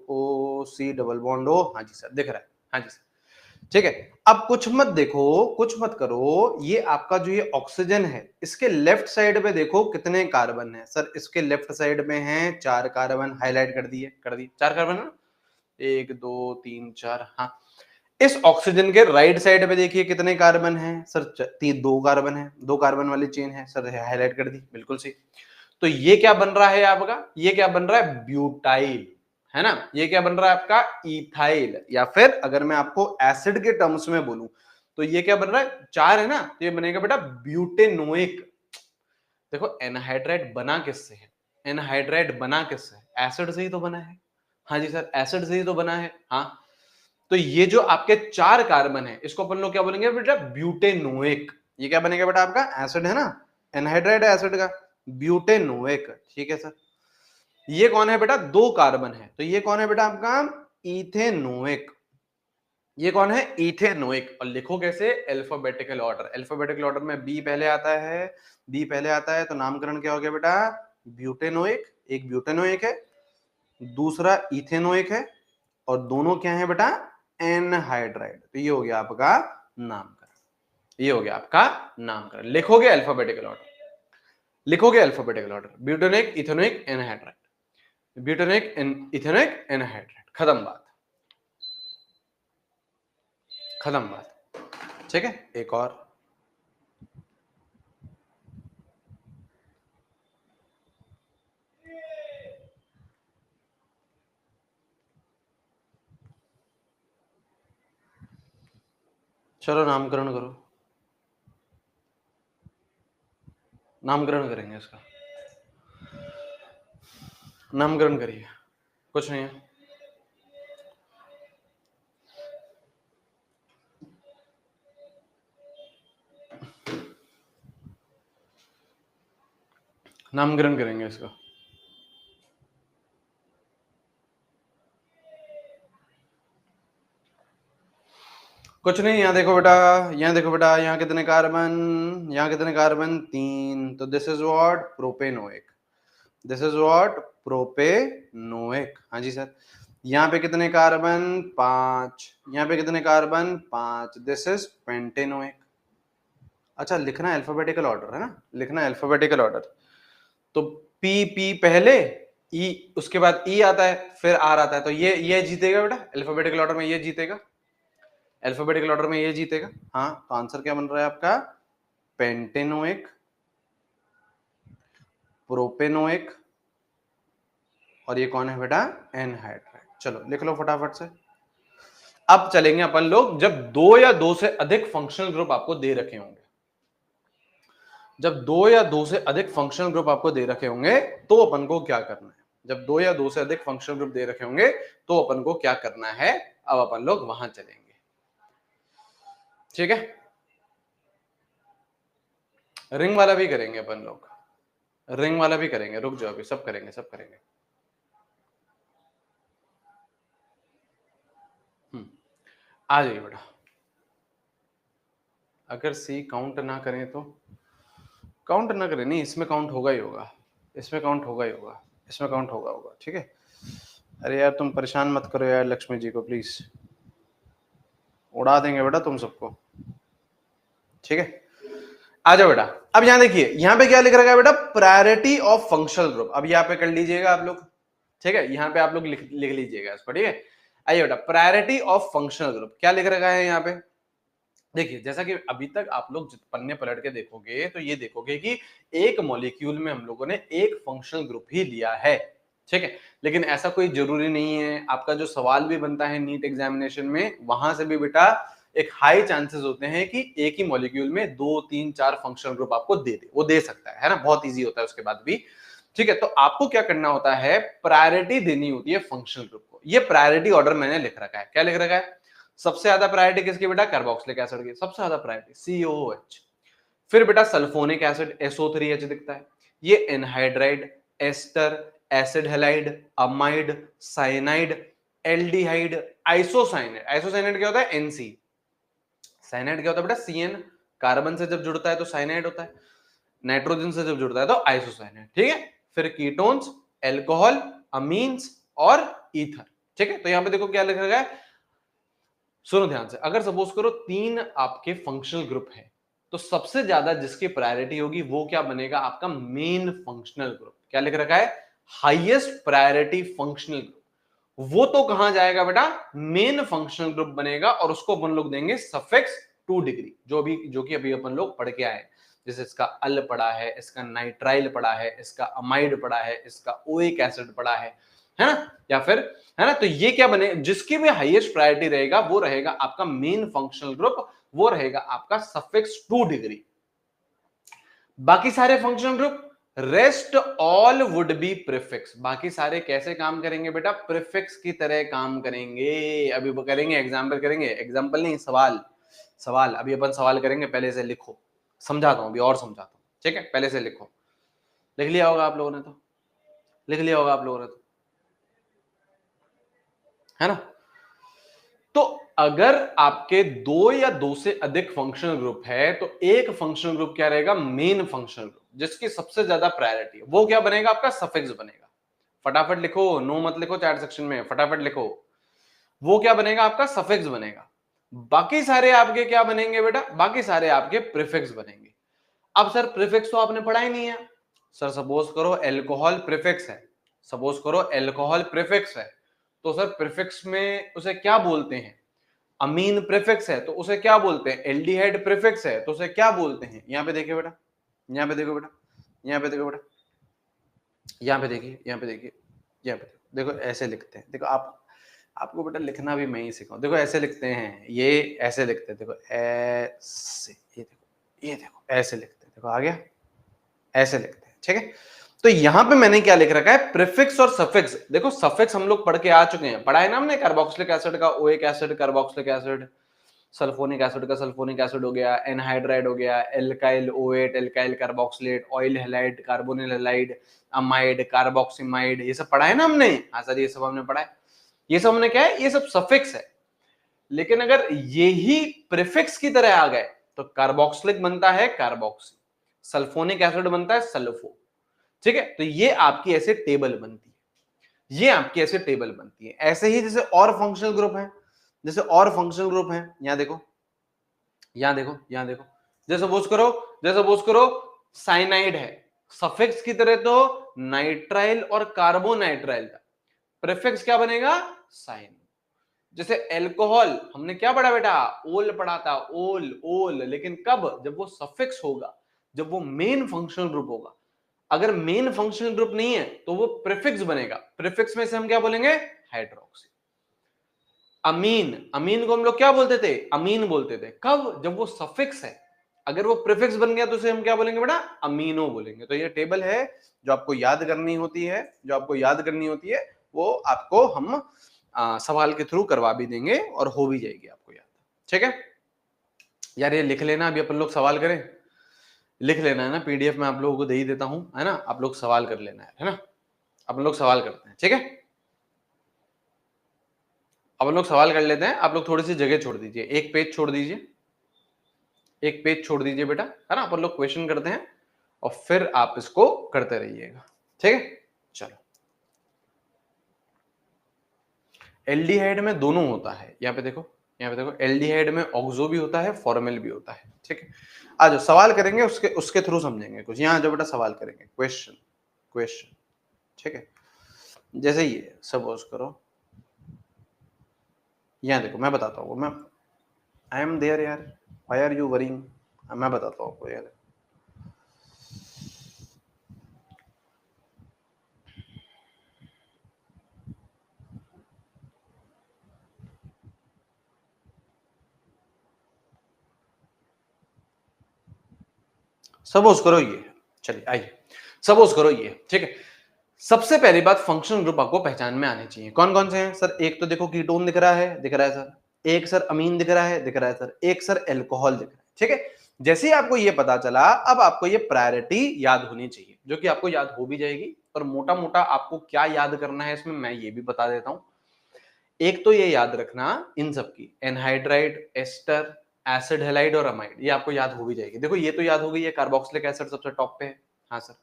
ओ सी डबल बॉन्ड ओ, हाँ जी सर दिख रहा है, हाँ जी सर, ठीक है। अब कुछ मत देखो, कुछ मत करो, ये आपका जो ये ऑक्सीजन है, इसके लेफ्ट साइड पे देखो कितने कार्बन है। सर इसके लेफ्ट साइड में है 4 कार्बन, हाईलाइट कर दिए, कर दिए 4 कार्बन है ना, 1 2 3 4, हाँ। इस ऑक्सीजन के राइट साइड पे देखिए कितने कार्बन हैं सर, 2 कार्बन है, 2 कार्बन वाली चेन है सर, हाईलाइट कर दी, बिल्कुल सही। तो ये क्या बन रहा है आपका, ये क्या बन रहा है, ब्यूटाइल, है ना। ये क्या बन रहा है आपका, इथाइल, या फिर अगर मैं आपको एसिड के टर्म्स में बोलूं तो ये क्या बन रहा है, 4 है ना, तो ये बनेगा बेटा ब्यूटेनोइक। देखो एनहाइड्राइड बना किससे है, एनहाइड्राइड बना किससे है, एसिड से ही तो बना है, हाँ जी सर, एसिड से ही तो बना है, हाँ। तो ये जो आपके 4 कार्बन है, इसको अपन लोग क्या बोलेंगे बेटा, ब्यूटेनोइक। ये क्या बनेगा बेटा आपका, एसिड है ना, एनहाइड्राइड है एसिड का, ब्यूटेनोइक, ठीक है सर। ये कौन है बेटा, 2 कार्बन है, तो ये कौन है बेटा आपका, इथेनोइक। ये कौन है, इथेनोइक। और लिखो कैसे, अल्फाबेटिकल ऑर्डर, अल्फाबेटिकल ऑर्डर में बी पहले आता है, बी पहले आता है, तो नामकरण क्या हो गया बेटा, ब्यूटेनोइक। एक ब्यूटेनोइक है, दूसरा इथेनोइक है, और दोनों क्या है बेटा, एनहाइड्राइड। तो ये हो गया आपका नामकरण, ये हो गया आपका नामकरण। लिखोगे अल्फाबेटिकल ऑर्डर, लिखोगे alphabetical order, butanoic, ethanoic, anhydride, butanoic, ethanoic, anhydride, खत्म बात, खत्म बात, ठीक है। एक और, चलो नामकरण करो, नामकरण करेंगे इसका, नामकरण करिए, कुछ नहीं है, नामकरण करेंगे इसका। कुछ नहीं, यहाँ देखो बेटा, यहाँ देखो बेटा, यहाँ कितने कार्बन, यहाँ कितने कार्बन, 3, तो this is what, propanoic, this is what, propanoic, हाँ जी सर। यहाँ पे कितने कार्बन, 5, यहाँ पे कितने कार्बन, 5, दिस इज पेंटेनोइक। अच्छा लिखना है अल्फाबेटिकल ऑर्डर, है ना, लिखना है अल्फाबेटिकल ऑर्डर। तो पी पी पहले, ई उसके बाद ई आता है, फिर आर आता है, तो ये जीतेगा बेटा, अल्फाबेटिकल ऑर्डर में ये जीतेगा, अल्फाबेटिकल ऑर्डर में ये जीतेगा, हाँ। तो आंसर क्या बन रहा है आपका, पेंटेनोइक, प्रोपेनोइक, और ये कौन है बेटा, एनहाइड्राइड। चलो लिख लो फटाफट से। अब चलेंगे अपन लोग, जब दो या दो से अधिक फंक्शनल ग्रुप आपको दे रखे होंगे, जब दो या दो से अधिक फंक्शनल ग्रुप आपको दे रखे होंगे तो अपन को क्या करना है। जब दो या दो से अधिक फंक्शनल ग्रुप दे रखे होंगे तो अपन को क्या करना है, अब अपन लोग वहां चलेंगे, ठीक है। रिंग वाला भी करेंगे अपन लोग, रिंग वाला भी करेंगे, रुक जाओ अभी, सब करेंगे सब करेंगे। आ जाइए बेटा। अगर सी काउंट ना करें तो, काउंट ना करें नहीं, इसमें काउंट होगा ही होगा, इसमें काउंट होगा ही होगा, इसमें काउंट होगा होगा, ठीक है। अरे यार तुम परेशान मत करो यार लक्ष्मी जी को प्लीज, उड़ा देंगे बेटा तुम सबको, ठीक है। आ जाओ बेटा। अब यहां देखिए, यहां पे क्या लिख रखा है बेटा, प्रायोरिटी ऑफ फंक्शनल ग्रुप। अब यहां पे कर लीजिएगा आप लोग, ठीक है, यहां पे आप लोग लिख लीजिएगा इसको, ठीक है। आइए बेटा, प्रायोरिटी ऑफ फंक्शनल ग्रुप क्या लिख रखा है यहाँ पे। देखिए जैसा कि अभी तक आप लोग पन्ने पलट के देखोगे तो ये देखोगे कि एक मॉलिक्यूल में हम लोगों ने एक फंक्शनल ग्रुप ही लिया है, ठीक है। लेकिन ऐसा कोई जरूरी नहीं है, आपका जो सवाल भी बनता है नीट एग्जामिनेशन में, वहां से भी बेटा एक हाई चांसेस होते हैं कि एक ही मॉलिक्यूल में 2 3 4 फंक्शनल ग्रुप आपको दे दे, वो दे सकता है ना, बहुत इजी होता है उसके बाद भी, ठीक है। तो आपको क्या करना होता है, प्रायोरिटी देनी होती है फंक्शनल ग्रुप को। ये प्रायोरिटी ऑर्डर मैंने लिख रखा है, क्या लिख रखा है, सबसे ज्यादा प्रायोरिटी किसकी बेटा, कार्बोक्सिलिक एसिड की, सबसे ज्यादा प्रायोरिटी COOH। फिर बेटा सल्फोनिक एसिड SO3H दिखता है, ये anhydride, ester, acid halide, amide, cyanide, aldehyde, isocyanide. Isocyanide क्या होता है, NC। साइनाइड क्या होता है बेटा, CN। कार्बन से जब जुड़ता है तो साइनाइड होता है, नाइट्रोजन से जब जुड़ता है तो आइसोसाइनाइड, ठीक है। फिर कीटोन्स, एल्कोहल, अमीन्स और ईथर, ठीक है। तो यहां पे देखो क्या लिख रखा है, सुनो ध्यान से। अगर सपोज करो 3 आपके फंक्शनल ग्रुप है, तो सबसे ज्यादा जिसकी प्रायोरिटी होगी वो क्या बनेगा, आपका मेन फंक्शनल ग्रुप। क्या लिख रखा है, हाईएस्ट प्रायोरिटी फंक्शनल ग्रुप। वो तो कहां जाएगा बेटा, मेन फंक्शनल ग्रुप बनेगा, और उसको अपन लोग देंगे सफिक्स 2 डिग्री, जो कि अभी अपन लोग पढ़ के आए। जैसे इसका अल पड़ा है, इसका नाइट्राइल पड़ा है, इसका अमाइड पड़ा है, इसका ओइक एसिड पड़ा है ना, या फिर, है ना। तो ये क्या बने, जिसकी भी हाईएस्ट प्रायोरिटी रहेगा वो रहेगा आपका मेन फंक्शनल ग्रुप, वो रहेगा आपका सफिक्स 2 डिग्री। बाकी सारे functional group, rest all would be prefix. बाकी सारे कैसे काम करेंगे बेटा, प्रीफिक्स की तरह काम करेंगे। अभी वो करेंगे, एग्जाम्पल करेंगे, एग्जाम्पल नहीं सवाल, सवाल अभी अपन सवाल करेंगे, पहले से लिखो, समझाता हूं अभी और समझाता हूं, ठीक है। पहले से लिखो, लिख लिया होगा आप लोगों ने, तो लिख लिया होगा आप लोगों ने तो, है ना। तो अगर आपके दो या दो से अधिक फंक्शनल ग्रुप है तो एक फंक्शनल ग्रुप क्या रहेगा, मेन फंक्शनल ग्रुप, जिसकी सबसे ज्यादा प्रायोरिटी है, वो क्या बनेगा, आपका सफिक्स बनेगा। फटाफट लिखो, नो मत लिखो चैट सेक्शन में, फटाफट लिखो। वो क्या बनेगा, आपका सफिक्स बनेगा। बाकी सारे आपके क्या बनेंगे बेटा, बाकी सारे आपके प्रीफिक्स बनेंगे। अब सर प्रीफिक्स तो आपने पढ़ा ही नहीं है। सर सपोज करो एल्कोहल प्रीफिक्स है, सपोज करो एल्कोहल प्रीफिक्स है, तो सर प्रीफिक्स में उसे क्या बोलते हैं, अमीन प्रीफिक्स है तो उसे क्या बोलते हैं, एल्डिहाइड प्रीफिक्स है तो उसे क्या बोलते हैं। यहां पे देखिए बेटा, यहां पे देखो बेटा, यहां पे देखो बेटा, यहां पे देखिए, यहां पे देखिए, यहां पे देखो, ऐसे लिखते हैं। देखो आप, आपको बेटा लिखना भी मैं ही सिखाऊं। देखो ऐसे लिखते हैं, ये ऐसे लिखते हैं, देखो ऐसे, ये देखो, ये देखो ऐसे लिखते हैं, देखो आ गया, ऐसे लिखते हैं, ठीक है। तो यहां पे मैंने क्या लिख रखा है, प्रीफिक्स और सफिक्स। देखो सफिक्स हम लोग पढ़ के आ चुके हैं, पढ़ा है ना हमने, कार्बोक्सिलिक एसिड का oic acid, carboxylic acid, sulphonic acid का सल्फोनिक एसिड हो गया, एनहाइड्राइड हो गया, alkyl OH, alkyl carboxylate, oil halide, carbonyl halide, amide, carboxamide, ये सब पढ़ा है ना हमने। हाँ सर ये सब हमने पढ़ा है, ये सब हमने क्या है, ये सब सफिक्स है। लेकिन अगर यही प्रीफिक्स की तरह आ गए तो कार्बोक्सिलिक बनता है कार्बोक्सी, सल्फोनिक एसिड बनता है सल्फो, ठीक है। तो ये आपकी ऐसे टेबल बनती है, ये आपकी ऐसे टेबल बनती है। ऐसे ही जैसे और फंक्शनल ग्रुप है, जैसे और फंक्शनल ग्रुप है, यहां देखो, यहां देखो, यहां देखो, जैसे सपोज करो, जैसे सपोज करो साइनाइड है, सफिक्स की तरह तो नाइट्राइल और कार्बोनाइट्राइल था, प्रीफिक्स क्या बनेगा, साइन। जैसे एल्कोहल हमने क्या पढ़ा बेटा, ओल पढ़ा था, ओल ओल, लेकिन कब, जब वो सफिक्स होगा, जब वो मेन फंक्शनल ग्रुप होगा। अगर मेन फंक्शनल ग्रुप नहीं है तो वो प्रीफिक्स बनेगा, प्रीफिक्स में से हम क्या बोलेंगे, हाइड्रोक्सी। अमीन, अमीन को हम लोग क्या बोलते थे, अमीन बोलते थे, कब, जब वो सफिक्स है। अगर वो प्रीफिक्स बन गया तो उसे हम क्या बोलेंगे बेटा, अमीनो बोलेंगे। तो ये टेबल है जो आपको याद करनी होती है, जो आपको याद करनी होती है, वो आपको हम सवाल के थ्रू करवा भी देंगे और हो भी जाएगी आपको याद। ठीक है यार, ये लिख लेना, अभी अपन लोग सवाल करें, लिख लेना है ना, पीडीएफ में आप लोगों को दे ही देता हूं, है ना, आप लोग सवाल कर लेना है ना, अपन लोग सवाल करते हैं। ठीक है, अपन लोग सवाल कर लेते हैं, आप लोग थोड़ी सी जगह छोड़ दीजिए, एक पेज छोड़ दीजिए, एक पेज छोड़ दीजिए बेटा, है ना, अपन लोग क्वेश्चन करते हैं और फिर आप इसको करते रहिएगा। ठीक है, चलो। एल्डिहाइड में दोनों होता है, यहाँ पे देखो, यहाँ पे देखो, एल्डिहाइड में ऑक्सो भी होता है, फॉर्मेल भी होता है। ठीक है, आज सवाल करेंगे, उसके उसके थ्रू समझेंगे कुछ। यहाँ जो बेटा सवाल करेंगे, क्वेश्चन, क्वेश्चन। ठीक है, जैसे ये सपोज करो, यहाँ देखो, मैं बताता हूँ, मैं आई एम देयर यार, व्हाई आर यू वरिंग, मैं बताता हूँ आपको यार। सपोज करो ये, चलिए आइए, सपोज करो ये। ठीक है, सबसे पहली बात, फंक्शनल ग्रुप आपको पहचान में आने चाहिए। कौन कौन से हैं सर, एक तो देखो कीटोन दिख रहा है, दिख रहा है सर, एक सर अमीन दिख रहा है, दिख रहा है सर, एक सर एल्कोहल दिख रहा है। ठीक है, जैसे ही आपको ये पता चला, अब आपको ये प्रायोरिटी याद होनी चाहिए, जो कि आपको याद हो भी जाएगी। और मोटा मोटा आपको क्या याद करना है इसमें, मैं ये भी बता देता हूं। एक तो ये याद रखना इन सब की, एनहाइड्राइड, एस्टर, एसिड हैलाइड और अमाइड, ये आपको याद हो भी जाएगी। देखो ये तो याद हो गई है, कार्बोक्सिलिक एसिड सबसे टॉप पे है, हाँ सर।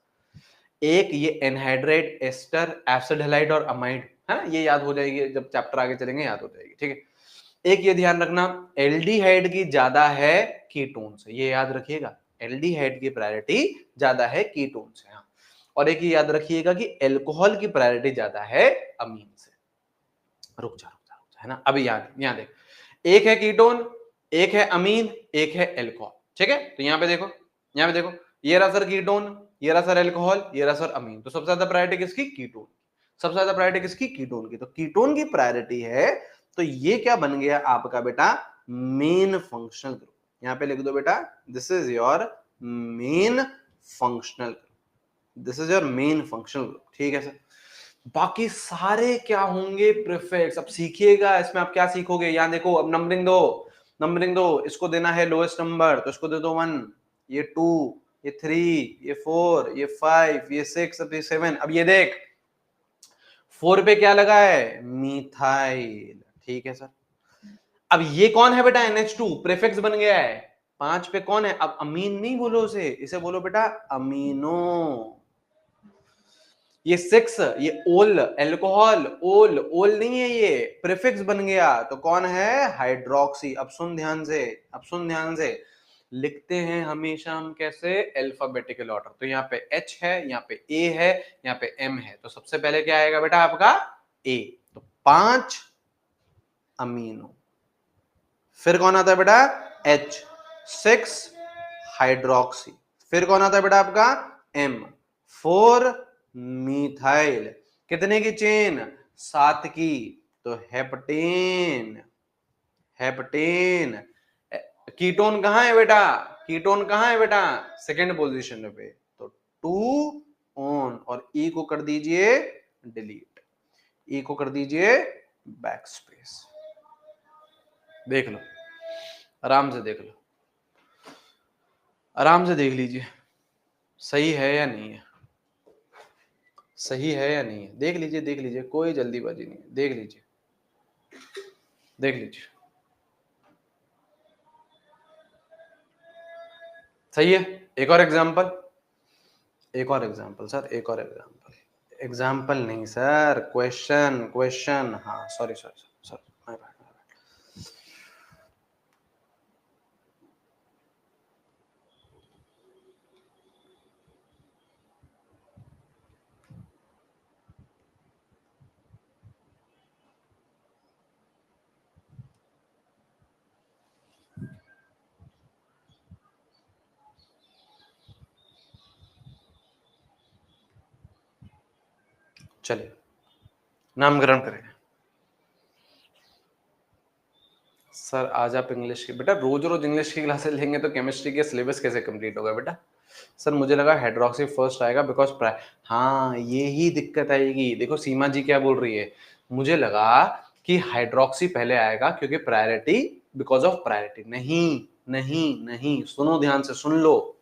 एक ये एनहाइड्राइड, एस्टर, एसिड हैलाइड और अमाइड, है ना, ये याद हो जाएगी, जब चैप्टर आगे चलेंगे याद हो जाएगी। ठीक है, एक ये ध्यान रखना, एल्डिहाइड की ज्यादा है कीटोन से, ये याद रखिएगा, एल्डिहाइड की प्रायोरिटी ज्यादा है कीटोन से। हाँ, और एक ये याद रखिएगा कि एल्कोहल की प्रायोरिटी ज्यादा है अमीन से। रुक जा, है ना, अभी यहाँ देख, एक है कीटोन, एक है अमीन, एक है एल्कोहल। ठीक है, तो यहाँ पे देखो, यहाँ पे देखो, ये रहा सर कीटोन, ये रहा सर एल्कोहल, ये रहा सर अमीन। तो सबसे ज्यादा प्रायोरिटी किसकी, कीटोन। सबसे ज्यादा प्रायोरिटी किसकी, कीटोन की। तो कीटोन की प्रायोरिटी है, तो ये क्या बन गया आपका बेटा, मेन फंक्शनल ग्रुप। यहाँ पे लिख दो बेटा, this is your main functional group, this is your main functional group. ठीक है सर, बाकी सारे क्या होंगे, प्रीफिक्स। अब सीखिएगा, इसमें आप क्या सीखोगे, यहां देखो, अब नंबरिंग दो, नंबरिंग दो, इसको देना है लोएस्ट नंबर, तो इसको दे दो 1, ये 2, ये 3, ये 4, ये 5, ये 6, अब ये 7। अब ये देख, 4 पे क्या लगा है, मिथाइल। ठीक है सर, अब ये कौन है बेटा, NH2 प्रीफिक्स बन गया है। 5 पे कौन है, अब अमीन नहीं बोलो उसे, इसे बोलो बेटा अमीनो। ये 6, ये ओल, एल्कोहल, ओल, ओल नहीं है, ये प्रीफिक्स बन गया, तो कौन है, हाइड्रोक्सी। अब सुन ध्यान से, अब सुन ध्यान से, लिखते हैं हमेशा हम कैसे, अल्फाबेटिकल ऑर्डर। तो यहाँ पे H है, यहाँ पे A है, यहाँ पे M है, तो सबसे पहले क्या आएगा बेटा आपका, A। तो 5 अमीनो, फिर कौन आता है बेटा, H, 6 हाइड्रोक्सी, फिर कौन आता है बेटा आपका, M, 4 मिथाइल। कितने की चेन, 7 की, तो हेप्टेन, हेप्टेन। कीटोन कहां है बेटा, कीटोन कहां है बेटा, सेकेंड पोजीशन पे, तो 2 ऑन, और E को कर दीजिए डिलीट, E को कर दीजिए बैक स्पेस। देख लो, आराम से देख लो, आराम से देख लीजिए, सही है या नहीं है, सही है या नहीं है, देख लीजिए, देख लीजिए, कोई जल्दीबाजी नहीं है, देख लीजिए, देख लीजिए, सही है। एक और एग्जांपल, एक और एग्जांपल सर, एक और एग्जांपल, एग्जांपल नहीं सर, क्वेश्चन, क्वेश्चन, हाँ sorry sorry sorry, my bad. चलिए नामकरण करें। सर आज आप इंग्लिश की, बेटा रोज रोज इंग्लिश की क्लासेस लेंगे तो केमिस्ट्री के सिलेबस कैसे कंप्लीट होगा बेटा? सर मुझे लगा हाइड्रोक्सी फर्स्ट आएगा बिकॉज, हाँ ये ही दिक्कत आएगी। देखो सीमा जी क्या बोल रही है, मुझे लगा कि हाइड्रोक्सी पहले आएगा क्योंकि प्रायोरिटी, बिकॉज ऑफ प्रायोरिटी। नहीं नहीं नहीं, सुनो ध्यान से, सुन लो।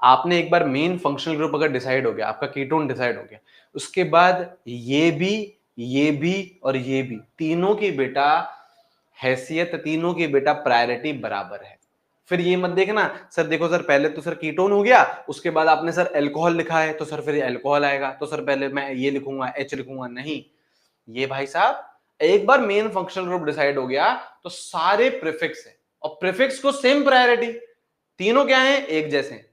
आपने एक बार मेन फंक्शनल ग्रुप अगर डिसाइड हो गया, आपका कीटोन डिसाइड हो गया, उसके बाद ये भी और ये भी, तीनों की बेटा हैसियत, तीनों की बेटा प्रायोरिटी बराबर है। फिर ये मत देखना सर, देखो सर पहले तो सर कीटोन हो गया, उसके बाद आपने सर अल्कोहल लिखा है तो सर फिर अल्कोहल आएगा, तो सर पहले मैं ये लिखूंगा एच लिखूंगा। नहीं, ये भाई साहब एक बार मेन फंक्शनल ग्रुप डिसाइड हो गया तो सारे प्रीफिक्स है, और प्रीफिक्स को सेम प्रायोरिटी, तीनों क्या है एक जैसे,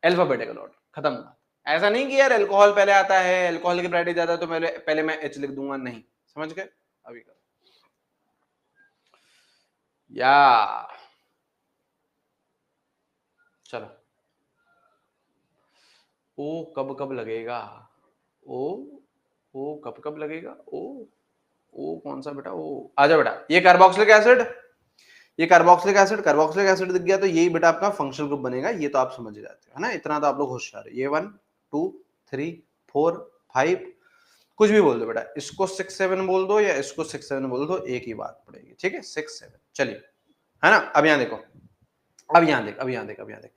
अल्फाबेटिकल ऑर्डर, खत्म बात। ऐसा नहीं कि यार अल्कोहल पहले आता है, अल्कोहल की प्रायोरिटी ज्यादा है तो पहले मैं एच लिख दूंगा, नहीं, समझ गए? अभी करो या, चलो। ओ कब कब लगेगा? ओ ओ कब कब लगेगा? ओ कौन सा बेटा? ओ आजा बेटा, ये कार्बोक्सिलिक एसिड, ये कार्बोक्सिलिक एसिड, कार्बोक्सिलिक एसिड दिख गया तो यही बेटा आपका फंक्शनल ग्रुप बनेगा। ये तो आप समझ जाते हो है ना, इतना तो आप लोग होशियार है। ये 1 2 3 4 5, कुछ भी बोल दो बेटा, इसको 6 7 बोल दो या इसको 6 7 बोल दो, एक ही बात पड़ेगी, ठीक है? 6 7, चलिए, है ना? अब यहां देखो, अब यहां देख, अब यहां देख, अब यहां देख,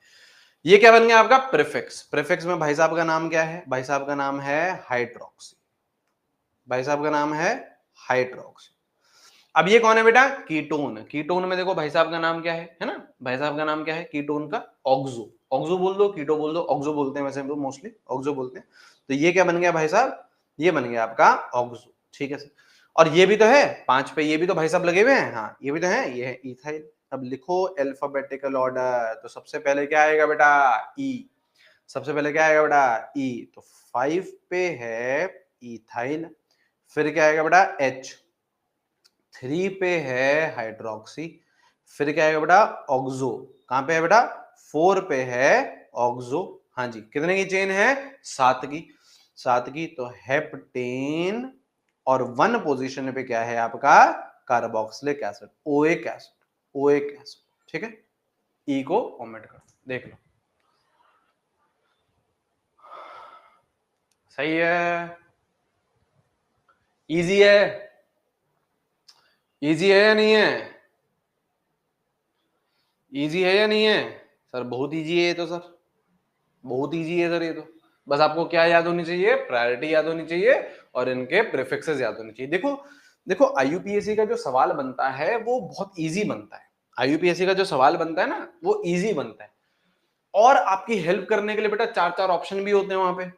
ये क्या बन गया आपका प्रीफिक्स। प्रीफिक्स में भाई साहब का नाम क्या है? भाई साहब का नाम है हाइड्रोक्सी, भाई साहब का नाम है हाइड्रोक्सी। अब ये कौन है बेटा? कीटोन। कीटोन में देखो भाई साहब का नाम क्या है ना? भाई साहब का नाम क्या है कीटोन का? ऑक्सो। ऑक्सो बोल दो, कीटो बोल दो, ऑक्सो बोलते हैं वैसे हम लोग मोस्टली, ऑक्सो बोलते हैं। तो ये क्या बन गया भाई साहब? ये बन गया आपका ऑक्सो, ठीक है सर। और ये भी तो है 5 पे, ये भी तो भाई साहब लगे हुए हैं, हाँ ये भी तो है, ये है इथाइल। अब लिखो अल्फाबेटिकल ऑर्डर, तो सबसे पहले क्या आएगा बेटा? ई। सबसे पहले क्या आएगा बेटा? ई। तो 5 पे है इथाइल, फिर क्या आएगा बेटा? एच। 3 पे है हाइड्रोक्सी, फिर क्या आएगा बेटा? ऑक्सो। कहां पे है बेटा? 4 पे है ऑक्सो। हाँ जी, कितने की चेन है? 7 की, 7 की। तो हेप्टेन, और 1 पोजीशन पे क्या है आपका? कार्बोक्सिलिक एसिड, ओएक एसिड, ओएक एसिड, ठीक है? ई को ओमिट कर, देख लो, सही है, इजी है, इजी है या नहीं है? इजी है या नहीं है? सर बहुत इजी है ये तो, सर बहुत इजी है सर ये तो। बस आपको क्या याद होनी चाहिए? प्रायोरिटी याद होनी चाहिए और इनके प्रीफिक्सेस याद होने चाहिए। देखो देखो, आईयूपीएससी का जो सवाल बनता है वो बहुत इजी बनता है। आईयूपीएससी का जो सवाल बनता है ना वो इजी बनता है, और आपकी हेल्प करने के लिए बेटा चार चार ऑप्शन भी होते हैं वहां पे।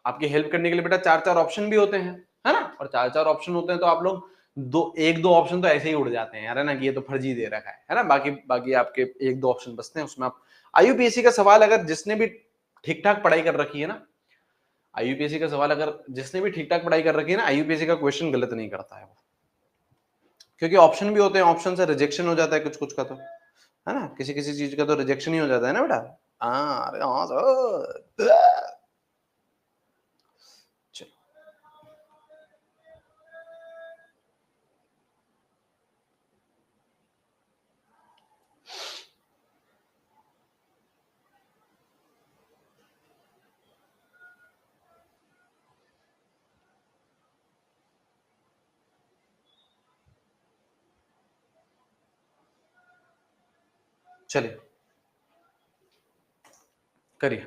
आपकी हेल्प करने के लिए बेटा चार चार ऑप्शन भी होते हैं, है ना? और चार चार ऑप्शन होते हैं तो आप लोग दो, एक दो ऑप्शन तो ऐसे ही उड़ जाते हैं यार, है ना, कि ये तो फर्जी दे रखा है ना? बाकी बाकी आपके एक दो ऑप्शन बचते हैं, उसमें आप आईयूपीएससी का सवाल अगर जिसने भी ठीक ठाक पढ़ाई कर रखी है ना, आईयूपीएससी का सवाल अगर जिसने भी ठीक ठाक पढ़ाई कर रखी है ना, आईयूपीएससी का क्वेश्चन गलत नहीं करता है वो, क्योंकि ऑप्शन भी होते हैं, ऑप्शन से रिजेक्शन हो जाता है कुछ कुछ का, तो है ना, किसी किसी चीज का तो रिजेक्शन ही हो जाता है ना बेटा। हाँ, अरे हाँ सर। चलो चलिए करिए।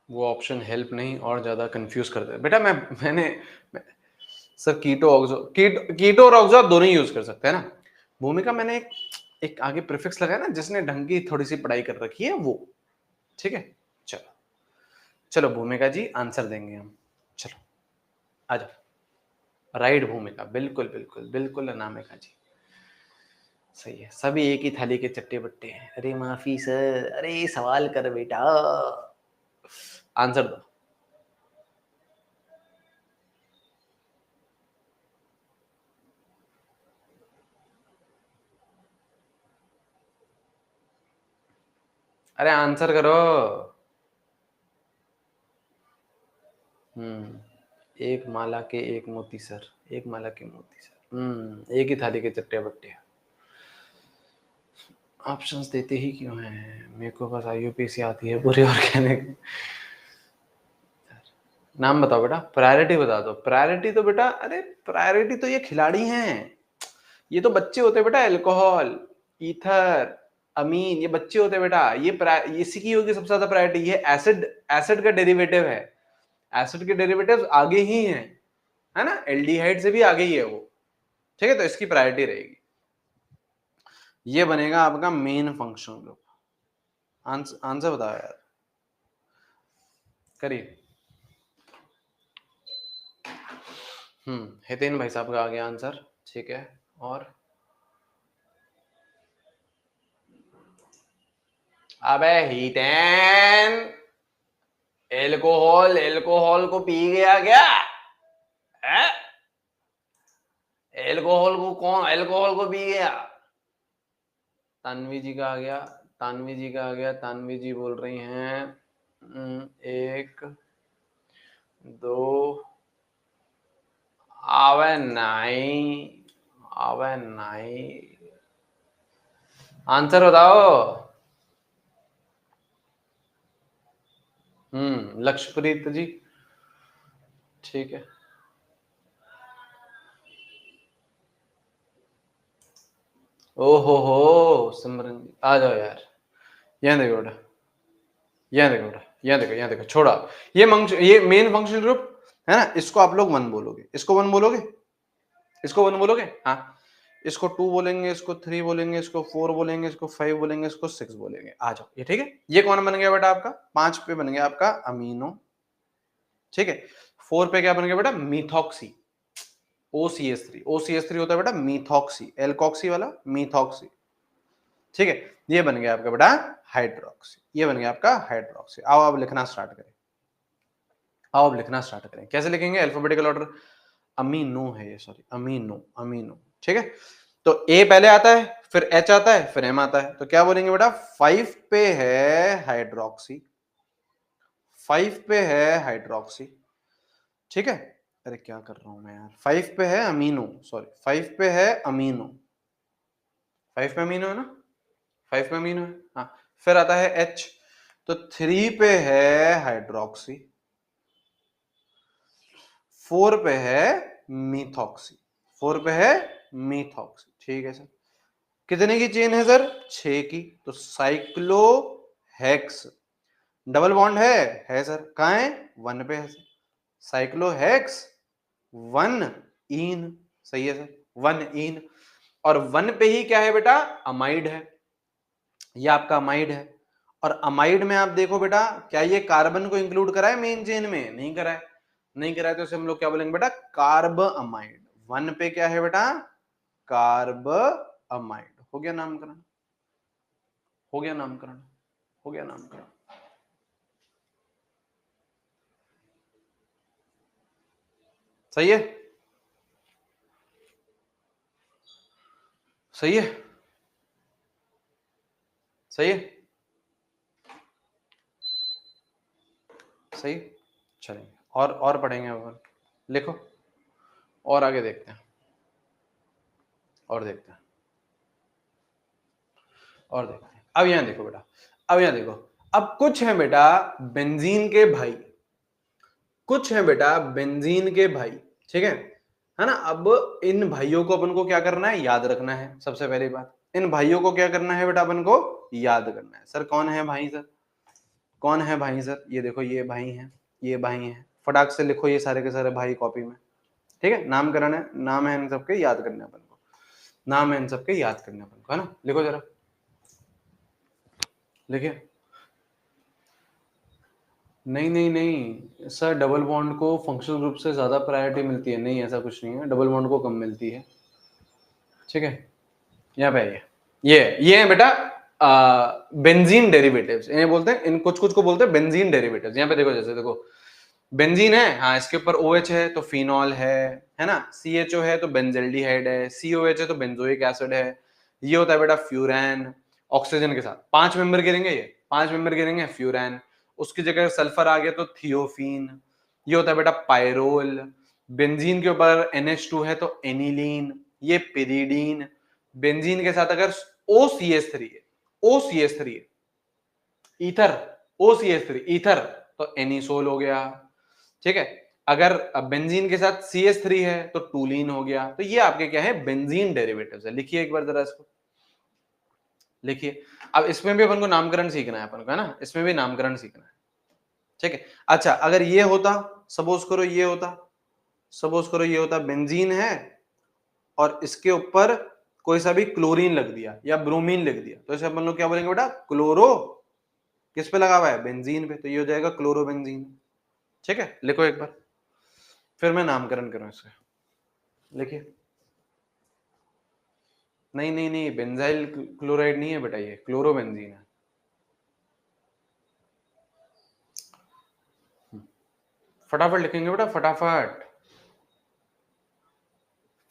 वो ऑप्शन हेल्प नहीं और ज्यादा कंफ्यूज कर दे बेटा। मैं सर कीटो ऑक्सो, कीटो और ऑक्सो आप दोनों ही यूज कर सकते हैं ना। भूमिका मैंने एक आगे प्रीफिक्स लगाया ना, जिसने ढंग की थोड़ी सी पढ़ाई कर रखी है वो, ठीक है? चलो चलो भूमिका जी आंसर देंगे हम, चलो आ जाओ। राइट भूमिका, बिल्कुल बिल्कुल बिल्कुल अनामिका जी, सही है। सभी एक ही थाली के चट्टे बट्टे हैं। अरे माफी सर, अरे सवाल कर बेटा, आंसर दो। अरे आंसर करो। एक माला के एक मोती सर, एक माला के मोती सर, एक ही थाली के चट्टे बट्टे। ऑप्शंस देते ही क्यों हैं? मेरे को बस IUPAC आती है पूरे और कहने की। नाम बताओ बेटा, प्रायोरिटी बता दो। प्रायोरिटी तो बेटा, अरे प्रायोरिटी तो ये खिलाड़ी हैं, ये तो बच्चे होते हैं बेटा। अल्कोहल, ईथर, अमीन, ये बच्चे होते हैं बेटा। ये इसी की होगी सबसे ज्यादा प्रायोरिटी। ये एसिड, एसिड का डेरिवेटिव है। एसिड के डेरिवेटिव्स आगे ही हैं, है ना, एल्डिहाइड से भी आगे ही है वो। ठीक है, तो इसकी प्रायोरिटी रहेगी। ये बनेगा आपका मेन फंक्शनल ग्रुप। आंसर बताओ यार, करिए। हितेन भाई साहब का आ गया आंसर। ठीक है, और अबे हितेन, एल्कोहल, एल्कोहल को पी गया क्या है? एल्कोहल को कौन, एल्कोहल को पी गया? तानवी जी का आ गया, तानवी जी का आ गया। तानवी जी बोल रही हैं 1 2। आवे नहीं, आवे नहीं। आंसर बताओ। लक्ष्यप्रीत जी, ठीक है। ओहो हो, सिमरन जी आ जाओ यार। यहाँ देखो बेटा, यहाँ देखो बेटा, यहाँ देखो, यहाँ देखो, छोड़ा। ये मेन फंक्शनल ग्रुप है ना, इसको आप लोग 1 बोलोगे, इसको 1 बोलोगे, इसको 1 बोलोगे। हाँ, इसको 2 बोलेंगे, इसको 3 बोलेंगे, इसको 4 बोलेंगे, इसको 5 बोलेंगे, इसको 6 बोलेंगे। आ जाओ, ये ठीक है। ये कौन बन गया बेटा आपका? 5 पे बन गया आपका अमीनो। ठीक है, 4 पे क्या बन गया बेटा? मीथॉक्सी, OCH3। OCH3 होता है बेटा मीथॉक्सी, एल्कॉक्सी वाला मीथॉक्सी। ठीक है, ये बन गया आपका बेटा हाइड्रोक्सी, ये बन गया आपका हाइड्रोक्सी। आओ अब लिखना स्टार्ट करें, आओ अब लिखना स्टार्ट करें। कैसे लिखेंगे? Alphabetical order. अमीनो है ये, सॉरी, अमीनो, अमीनो। ठीक है, तो ए पहले आता है, फिर H आता है, फिर M आता है। तो क्या बोलेंगे बेटा? 5 पे है हाइड्रोक्सी, 5 पे है हाइड्रोक्सी। ठीक है, अरे क्या कर रहा हूं मैं यार। 5 पे है अमीनो, सॉरी, 5 पे है अमीनो, 5 पे अमीनो है ना, 5 पे अमीनो है। हाँ, फिर आता है H, तो 3 पे है हाइड्रोक्सी, 4 पे है मीथॉक्सी, 4 पे है मीथॉक्सी। ठीक है सर, कितने की चेन है सर? 6 की। तो साइक्लो हेक्स, डबल बॉन्ड है सर। कहाँ है? 1 पे है सर। साइक्लो हेक्स 1 इन, सही है सर, 1 इन। और 1 पे ही क्या है बेटा? अमाइड है, ये आपका अमाइड है। और अमाइड में आप देखो बेटा, क्या ये कार्बन को इंक्लूड करा है मेन चेन में? नहीं करा है, नहीं करा है, तो इसे हम लोग क्या बोलेंगे बेटा? Carb amide. 1 पे क्या है बेटा? Carb amide. हो गया नामकरण, हो गया नामकरण, हो गया नामकरण। सही है, सही है, सही है, सही। चलिए, और पढ़ेंगे अपन, लिखो, और आगे देखते हैं, और देखते हैं, और देखते हैं। अब यहां देखो बेटा, अब यहां देखो, अब कुछ है बेटा बेंजीन के भाई, कुछ है बेटा बेंजीन के भाई। ठीक है ना। अब इन भाइयों को अपन को क्या करना है? याद रखना है। सबसे पहली बात, इन भाइयों को क्या करना है बेटा? अपन को याद करना है। सर कौन है भाई? सर कौन है भाई? सर ये देखो, ये भाई हैं, ये भाई हैं। फटाक से लिखो ये सारे के सारे भाई कॉपी में। ठीक है, नामकरण है, नाम है इन सबके, याद करने अपन को, नाम है इन सबके, याद करने अपन को, है ना। लिखो जरा, लिखिए। नहीं नहीं नहीं सर, डबल बॉन्ड को फंक्शनल ग्रुप से ज्यादा प्रायोरिटी मिलती है। नहीं, ऐसा कुछ नहीं है, डबल बॉन्ड को कम मिलती है। ठीक है, यहाँ पे आइए, ये है बेटा बेंजीन डेरिवेटिव्स, इन्हें बोलते हैं, इन कुछ कुछ को बोलते हैं बेंजीन डेरिवेटिव्स। यहाँ पे देखो, जैसे देखो बेंजीन है, हाँ, इसके ऊपर OH है तो फिनॉल है ना। CHO है तो बेंजेल्डिहाइड है, COH है तो बेंजोइक एसिड है। ये होता है बेटा फ्यूरैन, ऑक्सीजन के साथ 5 मेंबर गिरेंगे, ये 5 मेंबर गिरेंगे फ्यूरैन। उसकी जगह सल्फर आ गया तो थियोफीन, ये होता है बेटा पायरोल। बेंजीन के ऊपर NH2 है तो एनिलीन, ये पिरीडीन। बेंजीन के साथ अगर OCH3 है, OCH3 है, ईथर, OCH3 ईथर, तो एनिसोल हो गया। ठीक है, अगर बेंजीन के साथ CH3 है तो टूलीन हो गया। तो ये आपके क्या है, बेंजीन डेरिवेटिव्स है। लिखिए एक बार जरा इसको, लिखिए। अब इसमें भी अपन को नामकरण सीखना है, अपन को है ना, इसमें भी नामकरण सीखना है। ठीक है, अच्छा अगर ये होता, सपोज करो ये होता, सपोज करो ये होता बेंजीन है और इसके ऊपर कोई सा भी क्लोरीन लग दिया या ब्रोमीन लिख दिया, तो इसे अपन लोग क्या बोलेंगे बेटा, क्लोरो, किस पे लगा हुआ है, बेंजीन पे, तो ये हो जाएगा क्लोरोबेंजीन। ठीक है, लिखो एक बार, फिर मैं नामकरण करूं इसका। लिखिए, नहीं नहीं नहीं, बेंजाइल क्लोराइड नहीं है बेटा, ये क्लोरोबेंजीन है। फटाफट लिखेंगे बेटा, फटाफट,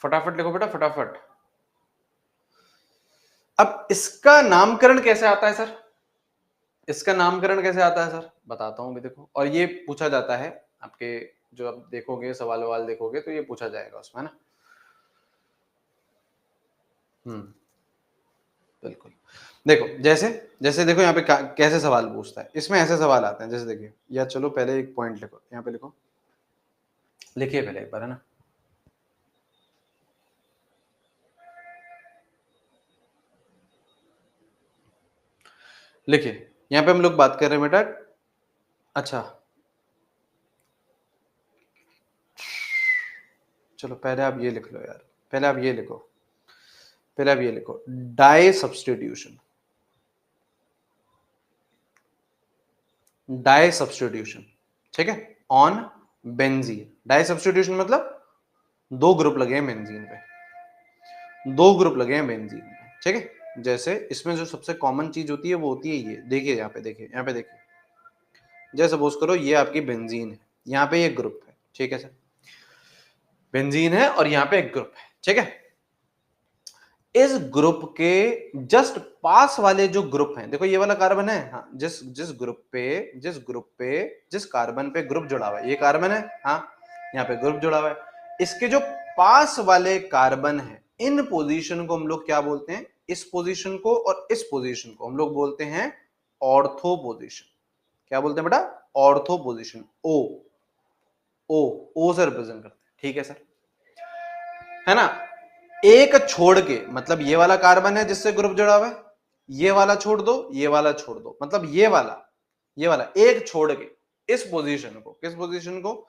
फटाफट लिखो बेटा, फटाफट। अब इसका नामकरण कैसे आता है सर, इसका नामकरण कैसे आता है सर, बताता हूं भी, देखो। और ये पूछा जाता है आपके, जो आप देखोगे सवाल ववाल देखोगे तो ये पूछा जाएगा उसमें ना। बिल्कुल। देखो जैसे, जैसे देखो यहाँ पे कैसे सवाल पूछता है, इसमें ऐसे सवाल आते हैं, जैसे देखिए, या चलो पहले एक पॉइंट लिखो, यहाँ पे लिखो, लिखिए पहले एक बार, है ना। लिखिए, यहाँ पे हम लोग बात कर रहे हैं बेटा, अच्छा चलो पहले आप ये लिख लो यार, पहले आप ये लिखो, पहले आप ये लिखो, डाई सब्सटीट्यूशन, डाई सब्सटीट्यूशन, ठीक है, ऑन बेंजीन। डाई सब्सटीट्यूशन मतलब दो ग्रुप लगे हैं बेंजीन पे, दो ग्रुप लगे हैं बेंजीन पे, ठीक है। जैसे इसमें जो सबसे कॉमन चीज होती है वो होती है ये, देखिए यहाँ पे, देखिए यहाँ पे, देखिए, जैसे सपोज करो ये आपकी बेंजीन है, यहाँ पे एक ग्रुप है, ठीक है सर, बेंजीन है और यहाँ पे एक ग्रुप है, ठीक है। इस ग्रुप के जस्ट पास वाले जो ग्रुप हैं, देखो ये वाला कार्बन है, हाँ, जिस जिस ग्रुप पे, जिस ग्रुप पे, जिस कार्बन पे ग्रुप जुड़ा हुआ है, ये कार्बन है, हाँ, यहाँ पे ग्रुप जुड़ा हुआ है, इसके जो पास वाले कार्बन है, इन पोजीशन को हम लोग क्या बोलते हैं, इस पोजीशन को और इस पोजीशन को हम लोग बोलते हैं ऑर्थो पोजीशन। क्या बोलते हैं बेटा, ऑर्थो पोजीशन, ओ, ओ, ओ से रिप्रेजेंट करते हैं, ठीक है सर, है ना। एक छोड़ के, मतलब ये वाला कार्बन है जिससे ग्रुप जुड़ा हुआ है, ये वाला छोड़ दो, ये वाला छोड़ दो, मतलब ये वाला, ये वाला एक छोड़ के इस पोजीशन को, किस पोजीशन को,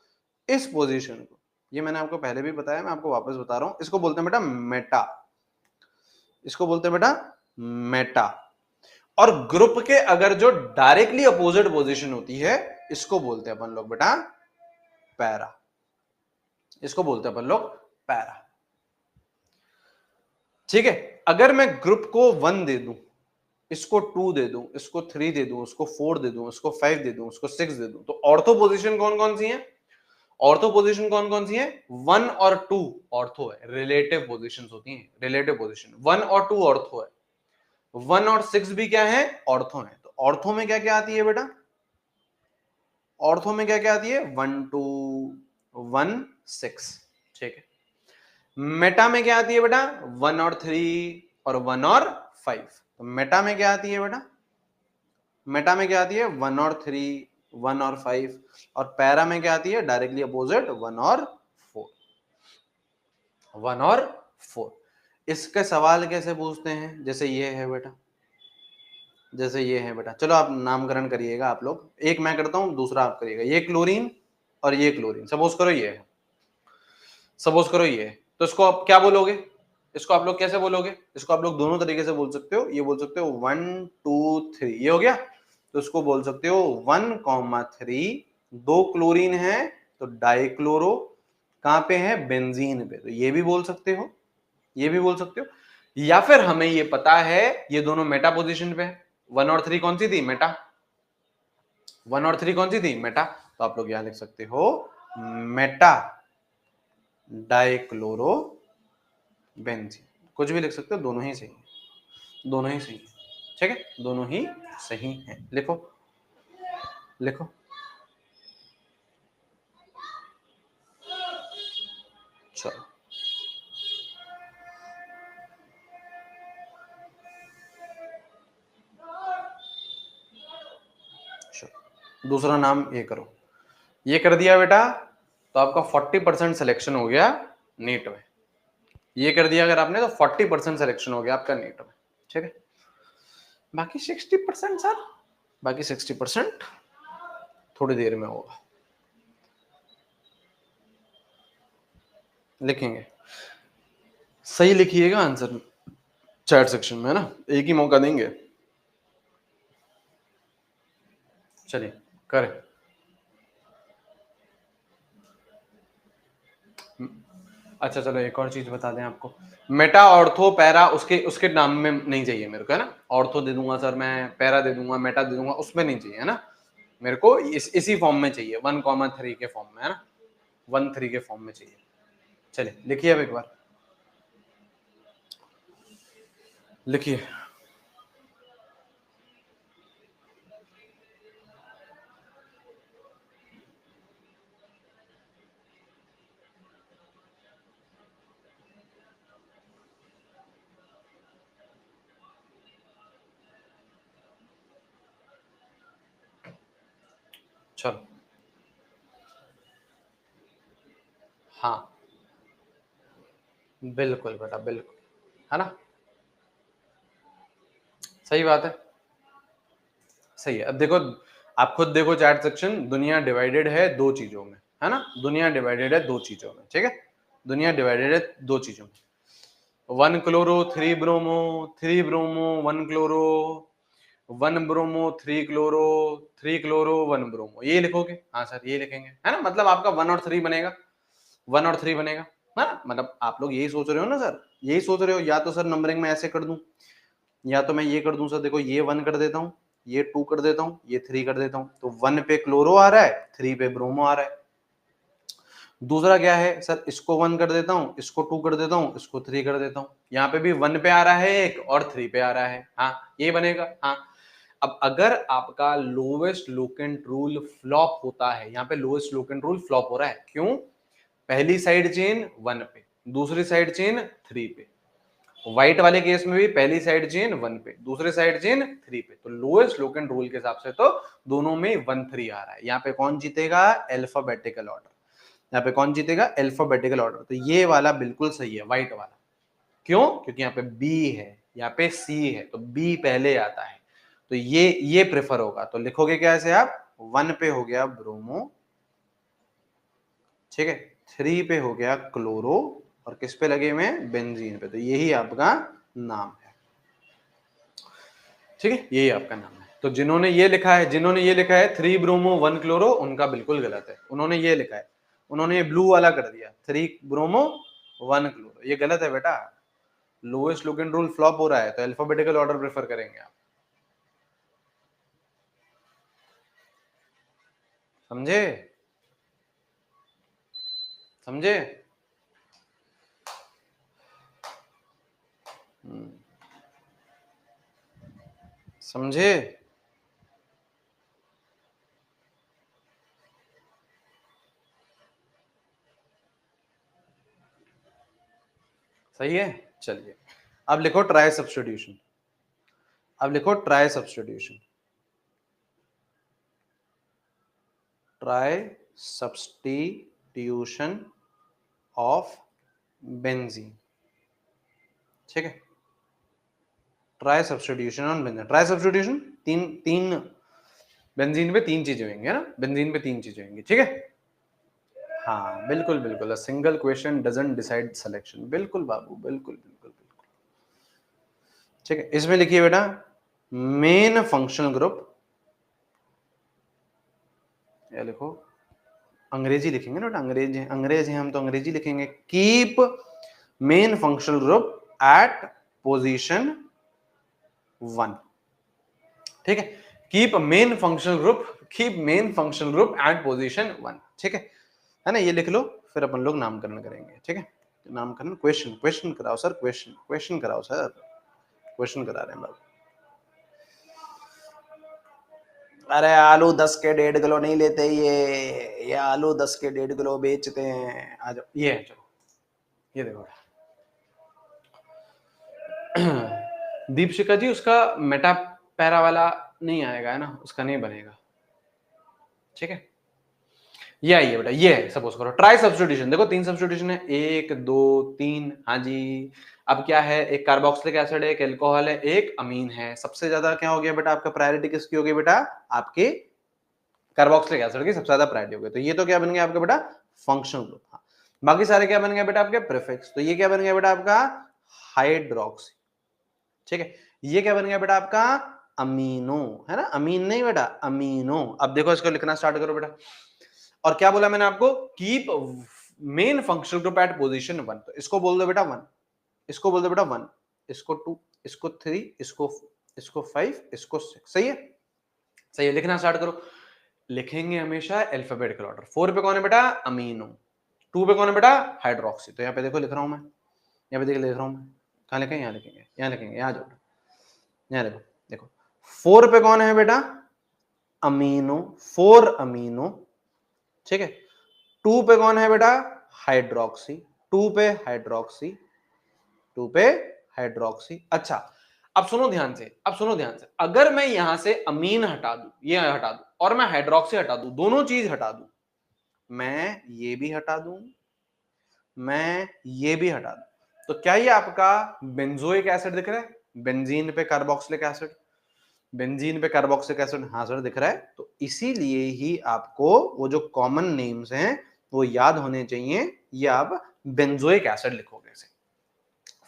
इस पोजीशन को, ये मैंने आपको पहले भी बताया, मैं आपको वापस बता रहा हूं, इसको बोलते हैं बेटा मेटा, इसको बोलते हैं बेटा मेटा। और ग्रुप के अगर जो डायरेक्टली अपोजिट पोजीशन होती है, इसको बोलते हैं अपन लोग बेटा पैरा, इसको बोलते हैं अपन लोग पैरा, ठीक है। अगर मैं ग्रुप को 1 दे दूं, इसको 2 दे दूं, इसको 3 दे दूं, उसको 4 दे दूं, उसको 5 दे दूं, उसको 6 दे दूं, तो ऑर्थो पोजीशन कौन कौन सी है, ऑर्थो पोजीशन कौन कौन सी है, 1 और 2 ऑर्थो है, रिलेटिव पोजीशंस होती हैं, रिलेटिव पोजीशन 1 और 2 ऑर्थो है, 1 और 6 भी क्या है, ऑर्थो है। तो ऑर्थो में क्या क्या आती है बेटा, ऑर्थो में क्या क्या आती है, 1 2 1 6, ठीक है। मेटा में क्या आती है बेटा, 1 और 3 और 1 और 5। तो मेटा में क्या आती है बेटा, मेटा में क्या आती है, 1 और 3, 1 और 5, और पैरा में क्या आती है, डायरेक्टली अपोजिट, 1 और 4, 1 और 4। इसके सवाल कैसे पूछते हैं, जैसे ये है बेटा, जैसे ये है बेटा, चलो आप नामकरण करिएगा आप लोग, एक मैं करता हूं, दूसरा आप करिएगा। ये क्लोरीन और ये क्लोरीन, सपोज करो ये है, सपोज करो ये है, तो इसको आप क्या बोलोगे, इसको आप लोग कैसे बोलोगे, इसको आप लोग दोनों तरीके से बोल सकते हो, ये बोल सकते हो 1 2 3, ये हो गया, तो इसको बोल सकते हो 1,3, दो क्लोरीन है तो डाइक्लोरो, कहां पे है, बेंजीन पे, तो ये भी बोल सकते हो, ये भी बोल सकते हो। या फिर हमें ये पता है ये दोनों मेटा पोजीशन पे है, 1 और 3 कौन सी थी, मेटा, 1 और 3 कौन सी थी, मेटा, तो आप लोग यहां लिख सकते हो मेटा डाइक्लोरो बेंजीन, कुछ भी लिख सकते हो, दोनों ही सही है, दोनों ही सही है, ठीक है, दोनों ही सही है। लिखो, लिखो, चलो दूसरा नाम ये करो, ये कर दिया बेटा तो आपका 40% सिलेक्शन हो गया नीट में। ये कर दिया अगर आपने तो 40% सिलेक्शन हो गया आपका नीट में, ठीक है। बाकी 60% सर, बाकी 60% थोड़ी देर में होगा, लिखेंगे। सही लिखिएगा आंसर चैट सेक्शन में, है ना, एक ही मौका देंगे। चलिए करें। अच्छा चलो एक और चीज बता दें आपको, मेटा ऑर्थो पैरा उसके उसके नाम में नहीं चाहिए मेरे को, है ना। ऑर्थो दे दूंगा सर मैं, पैरा दे दूंगा, मेटा दे दूंगा, उसमें नहीं चाहिए, है ना। मेरे को इसी फॉर्म में चाहिए, 1,3 के फॉर्म में, है ना, 1,3 के फॉर्म में चाहिए। चलिए लिखिए अब एक बार, लिखिए। चलो हाँ बिल्कुल बेटा बिल्कुल, है ना, सही बात है, सही है। अब देखो आप खुद देखो चैट सेक्शन, दुनिया डिवाइडेड है दो चीजों में, है ना, दुनिया डिवाइडेड है दो चीजों में, ठीक है, दुनिया डिवाइडेड है दो चीजों में, 1 chloro 3 bromo, 3 bromo 1 chloro, 1 bromo 3 chloro, 3 chloro 1 bromo, ये लिखोगे, हाँ सर ये लिखेंगे, है ना, मतलब आपका 1 और 3 बनेगा, 1 और 3 बनेगा, है ना। मतलब आप लोग यही सोच रहे हो ना सर, यही सोच रहे हो, या तो सर नंबरिंग में ऐसे कर दूं, या तो मैं ये कर दूं सर, देखो ये 1 कर देता हूँ, ये 2 कर देता हूँ, ये 3 कर देता हूँ, तो 1 पे क्लोरो आ रहा है, 3 पे ब्रोमो आ रहा है। दूसरा क्या है सर, इसको 1 कर देता हूँ, इसको 2 कर देता हूँ, इसको 3 कर देता हूँ, यहाँ पे भी 1 पे आ रहा है एक और 3 पे आ रहा है, हाँ ये बनेगा, हाँ। अब अगर आपका लोवेस्ट लोकेंट रूल फ्लॉप होता है, यहाँ पे लोवेस्ट लोकेंट रूल फ्लॉप हो रहा है, क्यों, पहली साइड चेन 1 पे, दूसरी साइड चेन 3 पे, व्हाइट वाले केस में भी पहली साइड चेन 1 पे, दूसरी साइड चेन 3 पे, तो लोएस्ट लोकेंट रूल के हिसाब से तो दोनों में 1-3 आ रहा है। यहाँ पे कौन जीतेगा, अल्फाबेटिकल ऑर्डर, यहाँ पे कौन जीतेगा, अल्फाबेटिकल ऑर्डर, तो ये वाला बिल्कुल सही है, व्हाइट वाला, क्यों, क्योंकि यहाँ पे बी है, यहाँ पे सी है, तो बी पहले आता है, तो ये प्रेफर होगा, तो लिखोगे क्या ऐसे आप, 1 पे हो गया ब्रोमो, ठीक है, 3 पे हो गया क्लोरो, और किस पे लगे हुए हैं, बेंजीन पे, तो यही आपका नाम है, ठीक है, यही आपका नाम है। तो जिन्होंने ये लिखा है, जिन्होंने ये लिखा है 3 ब्रोमो 1 क्लोरो, उनका बिल्कुल गलत है, उन्होंने ये लिखा है, उन्होंने ये ब्लू वाला कर दिया, 3 ब्रोमो 1 क्लोरो, ये गलत है बेटा, लोएस्ट लोकेंट रूल फ्लॉप हो रहा है, तो अल्फाबेटिकल ऑर्डर प्रेफर करेंगे आप, समझे, समझे, समझे, सही है। चलिए अब लिखो ट्राई सब्स्टिट्यूशन, अब लिखो try substitution, try substitution of benzene, ठीक है, try substitution on benzene, try substitution, तीन तीन बेंजीन पे 3 चीजें होंगी, है ना, बेंजीन पे 3 चीजें होंगी, ठीक है, हाँ बिल्कुल बिल्कुल, single question doesn't decide selection, बिल्कुल बाबू, बिल्कुल बिल्कुल बिल्कुल, ठीक है। इसमें लिखिए बेटा मेन फंक्शनल ग्रुप, या लिखो अंग्रेजी लिखेंगे ना बेटा, अंग्रेज हैं हम, तो अंग्रेजी लिखेंगे, keep main functional group at position 1, ठीक है, keep main functional group, keep main functional group at position 1, ठीक है ना, ये लिख लो, फिर अपन लोग नामकरण करेंगे, ठीक है, नामकरण, क्वेश्चन क्वेश्चन कराओ सर, क्वेश्चन क्वेश्चन कराओ सर, क्वेश्चन करा रहे हैं बाबू। अरे आलू 10 के 1.5 किलो नहीं लेते ये आलू 10 के 1.5 किलो बेचते हैं, आ जाओ, ये है, चलो ये देखो दीपशिखा जी, उसका मेटा पैरा वाला नहीं आएगा, है ना, उसका नहीं बनेगा, ठीक है। ये आइए बेटा, ये है, सपोज करो ट्राई सब्स्टिट्यूशन, देखो 3 सब्स्टिट्यूशन है, 1 2 3, हाँ जी। अब क्या है, एक कार्बोक्सिलिक एसिड है, एक एल्कोहल है, एक अमीन है। सबसे ज्यादा क्या हो गया बेटा, आपका प्रायोरिटी किसकी हो गई बेटा, आपके कार्बोक्सिलिक एसिड की सबसे ज्यादा प्रायोरिटी हो गई। तो ये तो क्या बन गया आपका बेटा, फंक्शनल ग्रुप। हाँ, बाकी सारे क्या बन गए बेटा, आपके प्रीफिक्स। तो ये क्या बन गया बेटा आपका हाइड्रोक्सी, ठीक है। ये क्या बन गया बेटा आपका अमीनो, है ना, अमीन नहीं बेटा, अमीनो। अब देखो इसको लिखना स्टार्ट करो बेटा। और क्या बोला मैंने आपको, keep main functional group at position 1। तो इसको बोल दो बेटा 1, इसको बोल दो बेटा 1, इसको 2, इसको 3, इसको 5, इसको 6। सही है, सही है। लिखना स्टार्ट करो। लिखेंगे हमेशा अल्फाबेटिकल ऑर्डर। 4 पे कौन है बेटा, अमीनो। 2 पे कौन है बेटा, हाइड्रोक्सी। तो यहाँ पे देखो लिख रहा हूं मैं, यहाँ पे देखो लिख रहा हूं मैं। कहाँ लिखेंगे, यहाँ लिखेंगे, यहाँ लिखेंगे, यहाँ जाओ, यहाँ देखो, देखो 4 पे कौन है बेटा, अमीनो, 4 अमीनो, ठीक है। 2 पे कौन है बेटा, हाइड्रोक्सी, 2 पे हाइड्रोक्सी, 2 पे हाइड्रोक्सी। अच्छा, अब सुनो ध्यान से, अब सुनो ध्यान से। अगर मैं यहां से अमीन हटा दूं, ये हटा दूं, और मैं हाइड्रोक्सी हटा दूं, दोनों चीज हटा दूं, मैं ये भी हटा दूं, मैं ये भी हटा दूं, तो क्या ये आपका बेंजोइक एसिड दिख रहा है, बेंजीन पे कार्बोक्सिलिक एसिड, बेंजीन पे कार्बोक्सिलिक एसिड, हाँ सर दिख रहा है। तो इसीलिए ही आपको वो जो कॉमन नेम्स हैं वो याद होने चाहिए। ये आप बेंजोइक एसिड लिखोगे इसे,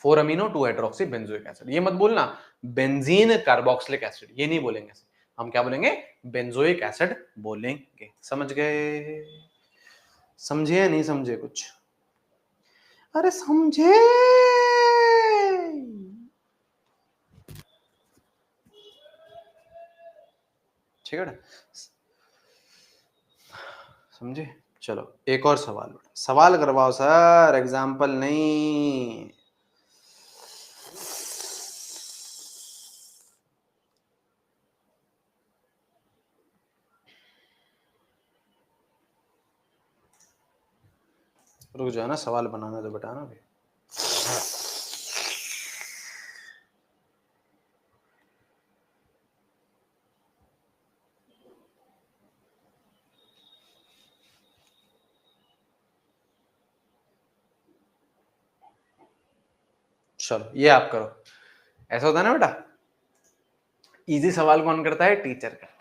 4 अमीनो 2 हाइड्रोक्सी बेंजोइक एसिड। ये मत बोलना बेंजीन कार्बोक्सिलिक एसिड, ये नहीं बोलेंगे, हम क्या बोलेंगे, बेंजोइक एसिड बोलेंगे। समझ गए, समझे या नहीं समझे कुछ, अरे समझे, ठीक है, समझे। चलो एक और सवाल, सवाल करवाओ सर, एग्जाम्पल नहीं। रुक जाओ ना, सवाल बनाना तो बेटा ना। चलो ये आप करो। ऐसा होता है ना बेटा, इजी सवाल कौन करता है, टीचर करता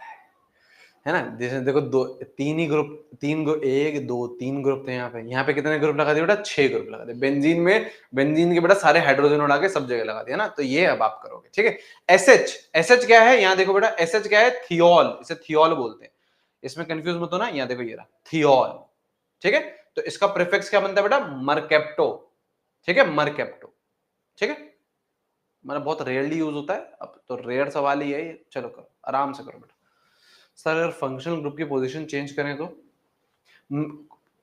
है ना। जैसे देखो दो तीन ही ग्रुप, तीन ग्रुप, 1 2 3 ग्रुप थे यहाँ पे कितने ग्रुप लगा दिए बेटा, 6 ग्रुप लगा दिए। बेंजीन में बेंजीन के बेटा सारे हाइड्रोजन उड़ा के सब जगह लगा दिया ना। तो ये अब आप करोगे, ठीक है। एसएच, एसएच क्या है, यहाँ देखो बेटा, एसएच क्या है, थियोल, इसे थियोल बोलते हैं। इसमें कंफ्यूज मत हो ना, यहाँ देखो ये रहा थियोल, ठीक है। तो इसका प्रीफिक्स क्या बनता है बेटा, मरकेप्टो, ठीक है, मरकेप्टो, ठीक है। मतलब बहुत रेयरली यूज होता है, अब तो रेयर सवाल ही है ये। चलो करो, आराम से करो बेटा। सर अगर फंक्शनल ग्रुप की पोजीशन चेंज करें तो,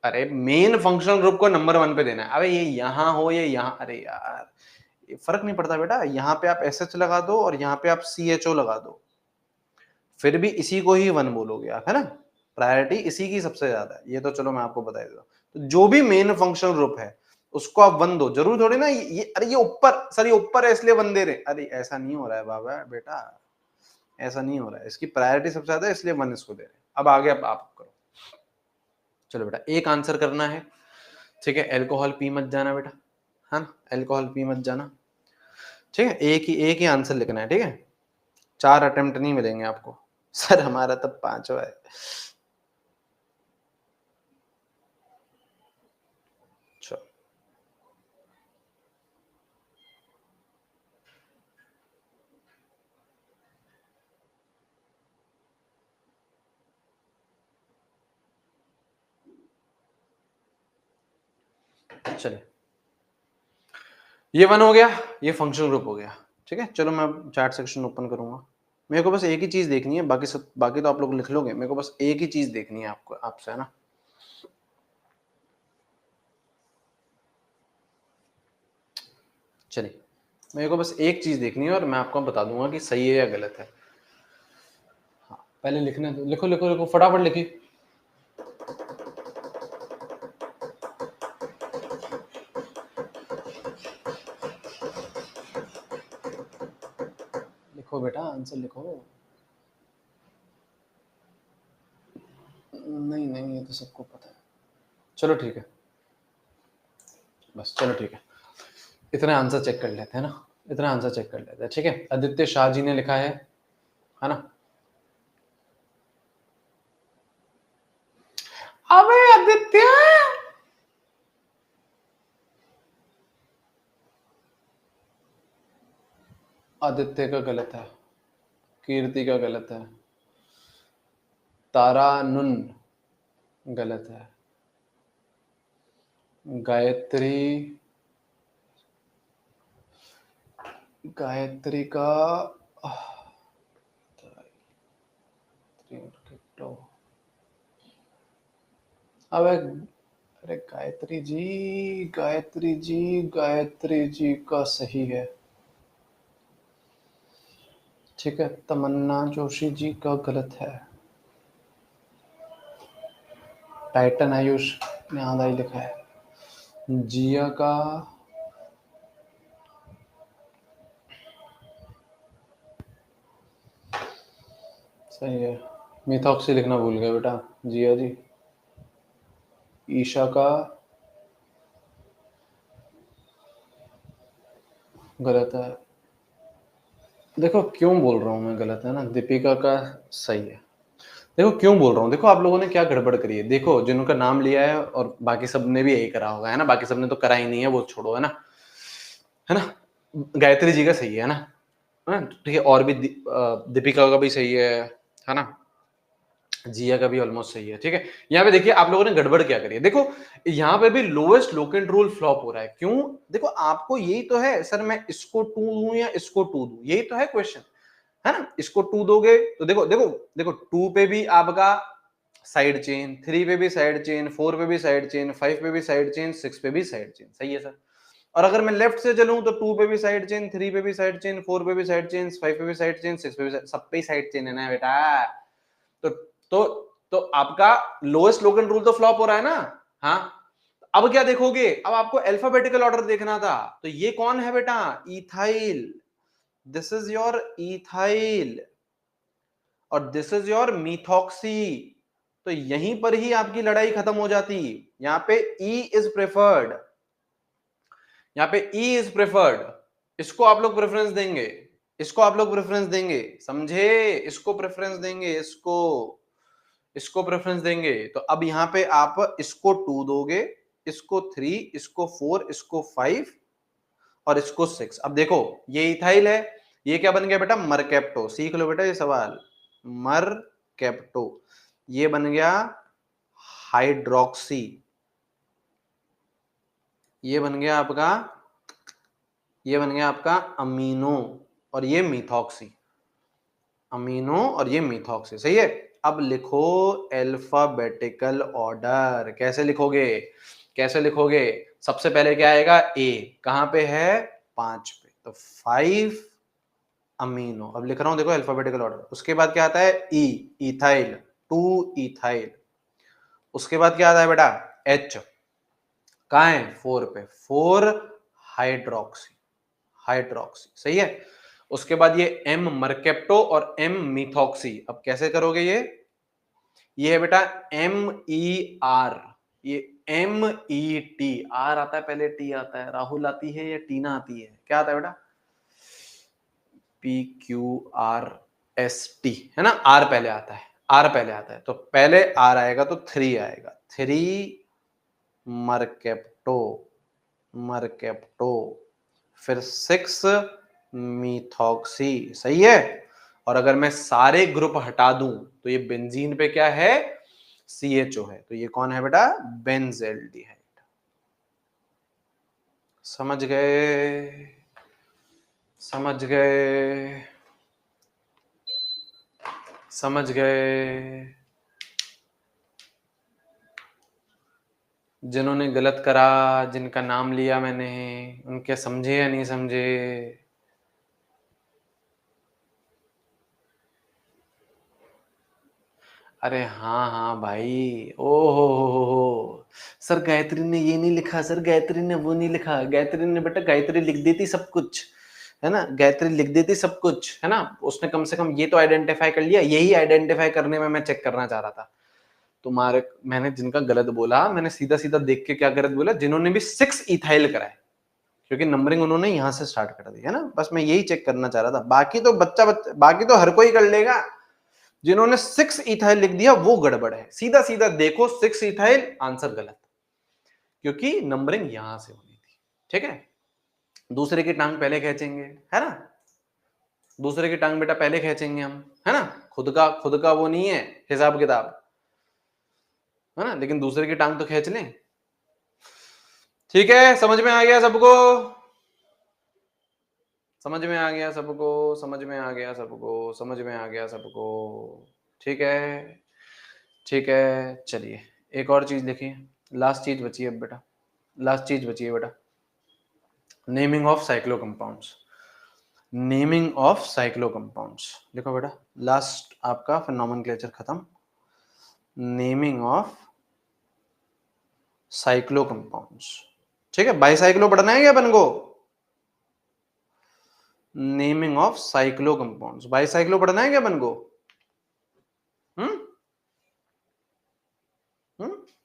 अरे मेन फंक्शनल ग्रुप को नंबर 1 पे देना है। अबे ये यहां हो या यहां, अरे यार ये फर्क नहीं पड़ता बेटा। यहाँ पे आप SH लगा दो और यहाँ पे आप CHO लगा दो, फिर भी इसी को ही 1 बोलोगे आप, है ना। प्रायोरिटी इसी की सबसे ज्यादा है, ये तो चलो मैं आपको बता देता हूँ। तो जो भी मेन फंक्शनल ग्रुप है उसको आप 1 दो, जरूर थोड़ी ना ये अरे ये ऊपर, सर ये ऊपर है इसलिए 1 दे रहे। अरे ऐसा नहीं हो रहा है बाबा बेटा, ऐसा नहीं हो रहा है। इसकी प्रायोरिटी सबसे ज्यादा है इसलिए 1 इसको दे रहे हैं। अब आगे आप करो। चलो बेटा एक आंसर करना है, ठीक है। अल्कोहल पी मत जाना बेटा, है ना, अल्कोहल पी मत जाना, ठीक है। एक ही आंसर लिखना है, ठीक है। 4 अटेम्प्ट नहीं मिलेंगे आपको। सर हमारा तब 5वां है। चलो चलिए, ये 1 हो गया, ये फंक्शनल ग्रुप हो गया, ठीक है। चलो मैं चैट सेक्शन ओपन करूंगा। मेरे को बस एक ही चीज देखनी है, बाकी तो आप लोग लिख लोगे। मेरे को बस एक ही चीज देखनी है आपको, आपसे, है ना। चलिए मेरे को बस एक चीज देखनी है और मैं आपको बता दूंगा कि सही है या गलत है। हाँ पहले लिखने दो, लिखो लिखो लिखो, फटाफट लिखिए। लिखो बेटा, आंसर लिखो। नहीं नहीं, ये तो सबको पता है। चलो ठीक है, बस चलो ठीक है, इतना आंसर चेक कर लेते हैं ना, इतना आंसर चेक कर लेते हैं, ठीक है। आदित्य शाह जी ने लिखा है ना। अबे आदित्य, आदित्य का गलत है, कीर्ति का गलत है, तारानुन गलत है, गायत्री, गायत्री का अबे, अरे गायत्री जी, गायत्री जी, गायत्री जी का सही है, ठीक है। तमन्ना जोशी जी का गलत है। टाइटन आयुष ने आधा ही लिखा है। जिया का सही है। मिथॉक्सी लिखना भूल गए बेटा, जिया जी। ईशा का गलत है। देखो क्यों बोल रहा हूँ मैं गलत है ना, दीपिका का सही है। देखो क्यों बोल रहा हूँ, देखो आप लोगों ने क्या गड़बड़ करी है। देखो जिनका नाम लिया है और बाकी सब ने भी यही करा होगा, है ना। बाकी सब ने तो करा ही नहीं है, वो छोड़ो, है ना, है ना। गायत्री जी का सही है ना, ठीक है। और भी दीपिका का भी सही है ना। जिया का भी ऑलमोस्ट सही है, ठीक है। यहाँ पे देखिए आप लोगों ने गड़बड़ क्या करी है। देखो यहाँ पे भी लोएस्ट लोकेंट रूल फ्लॉप हो रहा है। क्यों? देखो आपको यही तो है, सर मैं इसको 2 दूं या इसको 2 दूं, यही तो है क्वेश्चन, है ना। इसको 2 दोगे तो देखो देखो देखो 2 पे भी आपका साइड चेन, 3 पे भी साइड चेन, 4 पे भी साइड चेन, 5 पे भी साइड चेन, 6 पे भी साइड चेन, सही है सर। और अगर मैं लेफ्ट से चलूं तो 2 पे भी साइड चेन, 3 पे भी साइड चेन, 4 पे भी साइड चेन, 5 पे भी साइड चेन, 6 पे भी सब पे साइड चेन है ना बेटा। तो तो तो आपका लोएस्ट लोकेंट रूल तो फ्लॉप हो रहा है ना। हाँ, अब क्या देखोगे, अब आपको अल्फाबेटिकल ऑर्डर देखना था। तो ये कौन है बेटा? Ethyl. This is your ethyl और दिस इज योर मिथॉक्सी। तो यहीं पर ही आपकी लड़ाई खत्म हो जाती। यहां पे ई इज प्रेफर्ड, यहां पे ई इज प्रेफर्ड। इसको आप लोग प्रेफरेंस देंगे, इसको आप लोग प्रेफरेंस देंगे, समझे। इसको प्रेफरेंस देंगे, इसको प्रेफरेंस देंगे। तो अब यहां पे आप इसको 2 दोगे, इसको 3, इसको 4, इसको 5 और इसको 6। अब देखो ये इथाइल है, ये क्या बन गया बेटा? मरकेप्टो। सीख लो बेटा ये सवाल, मरकेप्टो। ये बन गया हाइड्रोक्सी, ये बन गया आपका, ये बन गया आपका अमीनो, और ये मिथॉक्सी, अमीनो और ये मिथॉक्सी, सही है। अब लिखो अल्फाबेटिकल ऑर्डर। कैसे लिखोगे, कैसे लिखोगे? सबसे पहले क्या आएगा? ए कहां पे है? 5 पे, तो 5 अमीनो। अब लिख रहा हूं देखो अल्फाबेटिकल ऑर्डर। उसके बाद क्या आता है? ई, इथाइल, 2 इथाइल। उसके बाद क्या आता है बेटा? एच, कहां है? 4 पे, 4 हाइड्रोक्सी, हाइड्रोक्सी, सही है। उसके बाद ये एम मरकेप्टो और एम मिथॉक्सी। अब कैसे करोगे ये है बेटा एम ई आर, ये एम ई टी। आर आता है पहले, टी आता है। राहुल आती है या टीना आती है? क्या आता है बेटा? P Q R S T, है ना। आर पहले आता है, आर पहले आता है। तो पहले आर आएगा तो 3 आएगा, 3 मरकेप्टो, मरकेप्टो। फिर 6 मिथॉक्सी, सही है। और अगर मैं सारे ग्रुप हटा दूं तो ये बेंजीन पे क्या है? CHO है। तो ये कौन है बेटा? बेंजेल्डिहाइड। समझ गए? समझ गए? समझ गए? जिन्होंने गलत करा, जिनका नाम लिया मैंने, उनके समझे या नहीं समझे? अरे हाँ हाँ भाई, ओ हो सर गायत्री ने ये नहीं लिखा, सर गायत्री ने वो नहीं लिखा। गायत्री ने बेटा गायत्री लिख दी थी सब कुछ, है ना, गायत्री लिख देती सब कुछ, है ना, उसने कम से कम ये तो आइडेंटिफाई कर लिया। यही आइडेंटिफाई करने में मैं चेक करना चाह रहा था तुम्हारे, मैंने जिनका गलत बोला, मैंने सीधा सीधा देख के क्या गलत बोला, जिन्होंने भी 6 इथाइल कराए, क्योंकि नंबरिंग उन्होंने यहां से स्टार्ट कर दी है ना, बस मैं यही चेक करना चाह रहा था। बाकी तो बाकी तो हर कोई कर लेगा। जिन्होंने 6 इथाइल लिख दिया वो गड़बड़ है, सीधा सीधा देखो 6 इथाइल, आंसर गलत, क्योंकि नंबरिंग यहां से होनी थी। ठीक है, दूसरे की टांग पहले खींचेंगे, है ना, दूसरे की टांग बेटा पहले खींचेंगे हम, है ना, खुद का वो नहीं है हिसाब किताब, है ना, लेकिन दूसरे की टांग तो खींच लें। ठीक है, समझ में आ गया सबको, समझ में आ गया सबको, समझ में आ गया सबको, समझ में आ गया सबको। ठीक है, ठीक है, चलिए एक और चीज देखिए, लास्ट चीज बची है बेटा, लास्ट चीज बची है बेटा, naming of cyclo compounds. Naming of cyclo compounds लिखो बेटा, लास्ट आपका फिर नॉमेनक्लेचर खत्म। नेमिंग ऑफ साइक्लो कंपाउंड्स, ठीक है, बाईसाइक्लो पढ़ना है क्या अपन को? Naming of cyclo compounds, bicyclo पढ़ना है क्या अपन को? हम्म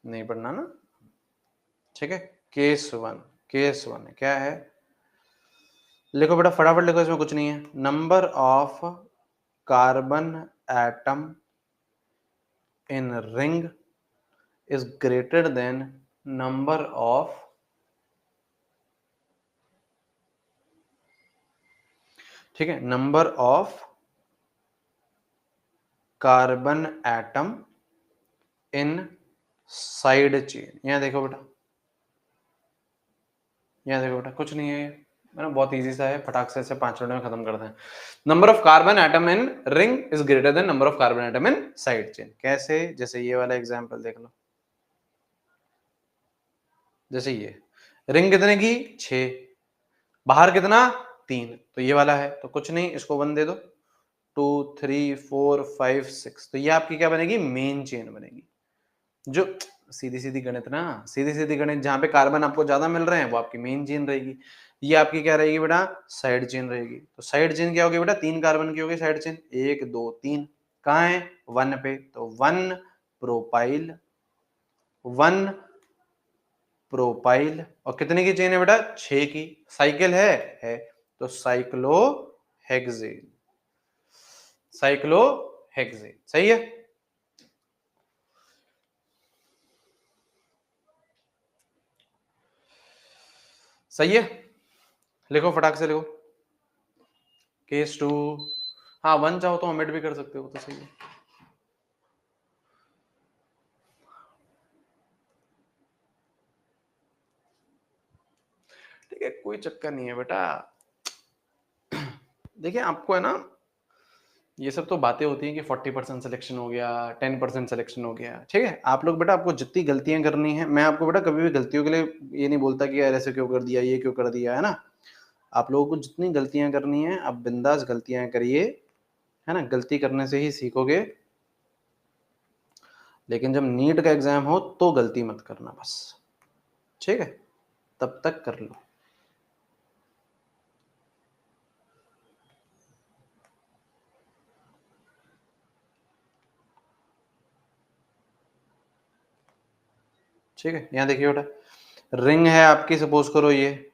नहीं पढ़ना ना, ठीक है। केस वन क्या है, लिखो बेटा फटाफट लिखो, इसमें कुछ नहीं है। Number of carbon atom in ring is greater than number of, ठीक है, number of carbon atom in side chain. यहां देखो बेटा, यहां देखो बेटा, कुछ नहीं है ये, ना बहुत इजी सा है, फटाक से 5 मिनट में खत्म करते हैं। Number of carbon atom in ring is greater than number of carbon atom in side chain. कैसे? जैसे ये वाला एग्जांपल देख लो, जैसे ये रिंग कितने की 6, बाहर कितना 3, तो ये वाला है, तो कुछ नहीं, इसको 1 दे दो, 2 3 4 5 6, तो ये आपकी क्या बनेगी, मेन चेन बनेगी। जो सीधी सीधी गणित ना, सीधी सीधी गणित, जहां पे कार्बन आपको ज्यादा मिल रहे हैं वो आपकी मेन चेन रहेगी, ये आपकी क्या रहेगी बेटा, साइड चेन रहेगी। तो साइड चेन क्या होगी बेटा, 3 कार्बन की होगी साइड चेन, 1 2 3, कहाँ है 1 पे, तो 1 प्रोपाइल, 1 प्रोपाइल, और कितने की चेन है बेटा, 6 की। साइकिल है, तो साइक्लोहेक्सेन, साइक्लोहेक्सेन, सही है। सही है, लिखो फटाक से लिखो, केस 2, हाँ 1 चाहो तो ओमिट भी कर सकते हो, तो सही है। ठीक है, कोई चक्कर नहीं है बेटा। देखिए आपको है ना, ये सब तो बातें होती हैं कि 40% सिलेक्शन हो गया, 10% सिलेक्शन हो गया, ठीक है। आप लोग बेटा, आपको जितनी गलतियां करनी है, मैं आपको बेटा कभी भी गलतियों के लिए ये नहीं बोलता कि यार ऐसे क्यों कर दिया, ये क्यों कर दिया, है ना। आप लोगों को जितनी गलतियां करनी है आप बिंदास गलतियां करिए, है ना, गलती करने से ही सीखोगे। लेकिन जब नीट का एग्जाम हो तो गलती मत करना बस, ठीक है, तब तक कर लो। ठीक है, यहाँ देखिए बेटा, रिंग है आपकी, सपोज करो ये,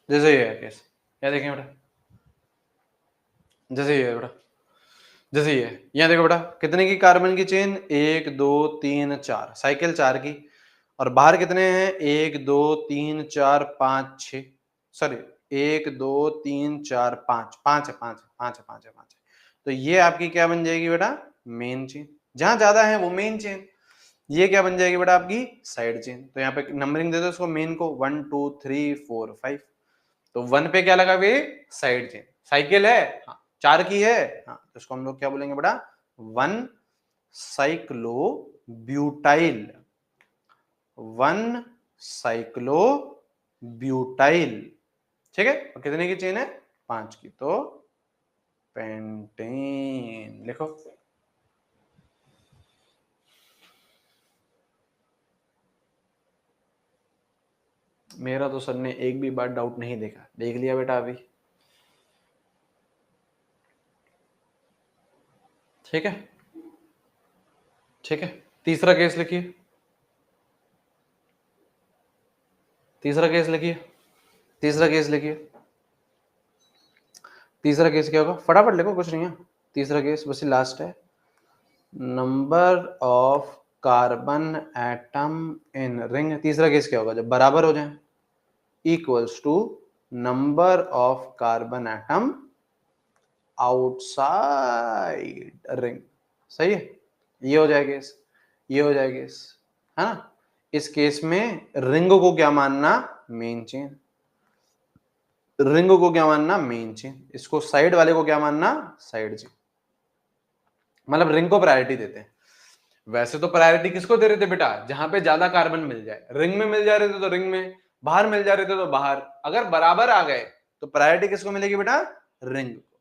जैसे ये है केस, यहाँ देखिए बेटा, जैसे ये है बेटा, जैसे ये, यहाँ देखो बेटा, कितने की कार्बन की चेन, 1 2 3 4, साइकिल 4 की, और बाहर कितने हैं, 1 2 3 4 5 6, सॉरी 1 2 3 4 5, 5 है, 5 है, 5 है, 5 है, 5 है, तो ये आपकी क्या बन जाएगी बेटा, मेन चेन, जहां ज्यादा है वो मेन चेन। ये क्या बन जाएगी बेटा, आपकी साइड चेन। तो यहाँ पे नंबरिंग दे दो इसको, मेन को 1 2 3 4 5, तो 1 पे क्या लगा हुए, साइड चेन, साइकिल है, हाँ 4 की है, हाँ, तो इसको हम लोग क्या बोलेंगे बेटा, 1 साइक्लो ब्यूटाइल, 1 साइक्लो ब्यूटाइल, ठीक है। और कितने की चेन है, 5 की, तो पेंटेन लिखो। मेरा तो सर ने एक भी बार डाउट नहीं देखा, देख लिया बेटा अभी। ठीक है, ठीक है। तीसरा केस लिखिए, तीसरा केस लिखिए, तीसरा केस लिखिए। तीसरा केस क्या होगा, फटाफट लिखो, कुछ नहीं है। तीसरा केस बस लास्ट है। Number of carbon atom in ring. तीसरा केस क्या होगा, जब बराबर हो जाए, equals to number of carbon atom outside ring. सही है, ये हो जाएगा केस, ये हो जाएगा केस, है ना। इस केस में रिंग को क्या मानना, मेन चेन। रिंग को क्या मानना, मेन चेन। इसको साइड वाले को क्या मानना, साइड चेन। मतलब रिंग को प्रायोरिटी देते हैं। वैसे तो प्रायोरिटी किसको दे रहे थे बेटा, जहां पे ज्यादा कार्बन मिल जाए। रिंग में मिल जा रहे थे तो रिंग में, बाहर मिल जा रहे थे तो बाहर। अगर बराबर आ गए तो प्रायोरिटी किसको मिलेगी बेटा, रिंग को।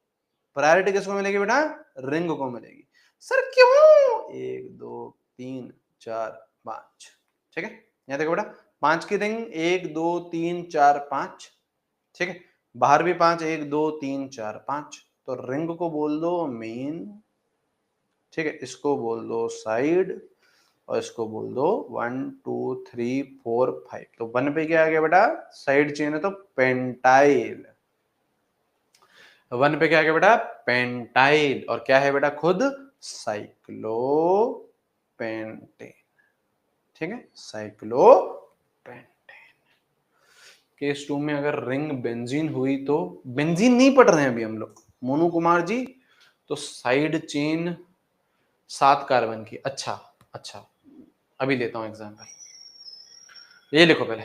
प्रायोरिटी किसको मिलेगी बेटा, रिंग को मिलेगी। सर क्यों, 1 2 3 4 5, ठीक है। यहां देखो बेटा, 5 की रिंग, 1 2 3 4 5, ठीक है। बाहर भी 5, 1 2 3 4 5, तो रिंग को बोल दो मेन, ठीक है। इसको बोल दो साइड, और इसको बोल दो 1 2 3 4 5। तो 1 पे क्या आ गया बेटा, साइड चेन है तो पेंटाइल। 1 पे क्या आ गया बेटा, पेंटाइल। और क्या है बेटा, खुद साइक्लोपेंटेन, ठीक है, साइक्लोपेंटेन। केस 2 में अगर रिंग बेंजीन हुई तो, बेंजीन नहीं पढ़ रहे हैं अभी हम लोग, मोनू कुमार जी, तो साइड चेन 7 कार्बन की। अच्छा अच्छा, अभी लेता हूं एग्जांपल। ये लिखो पहले,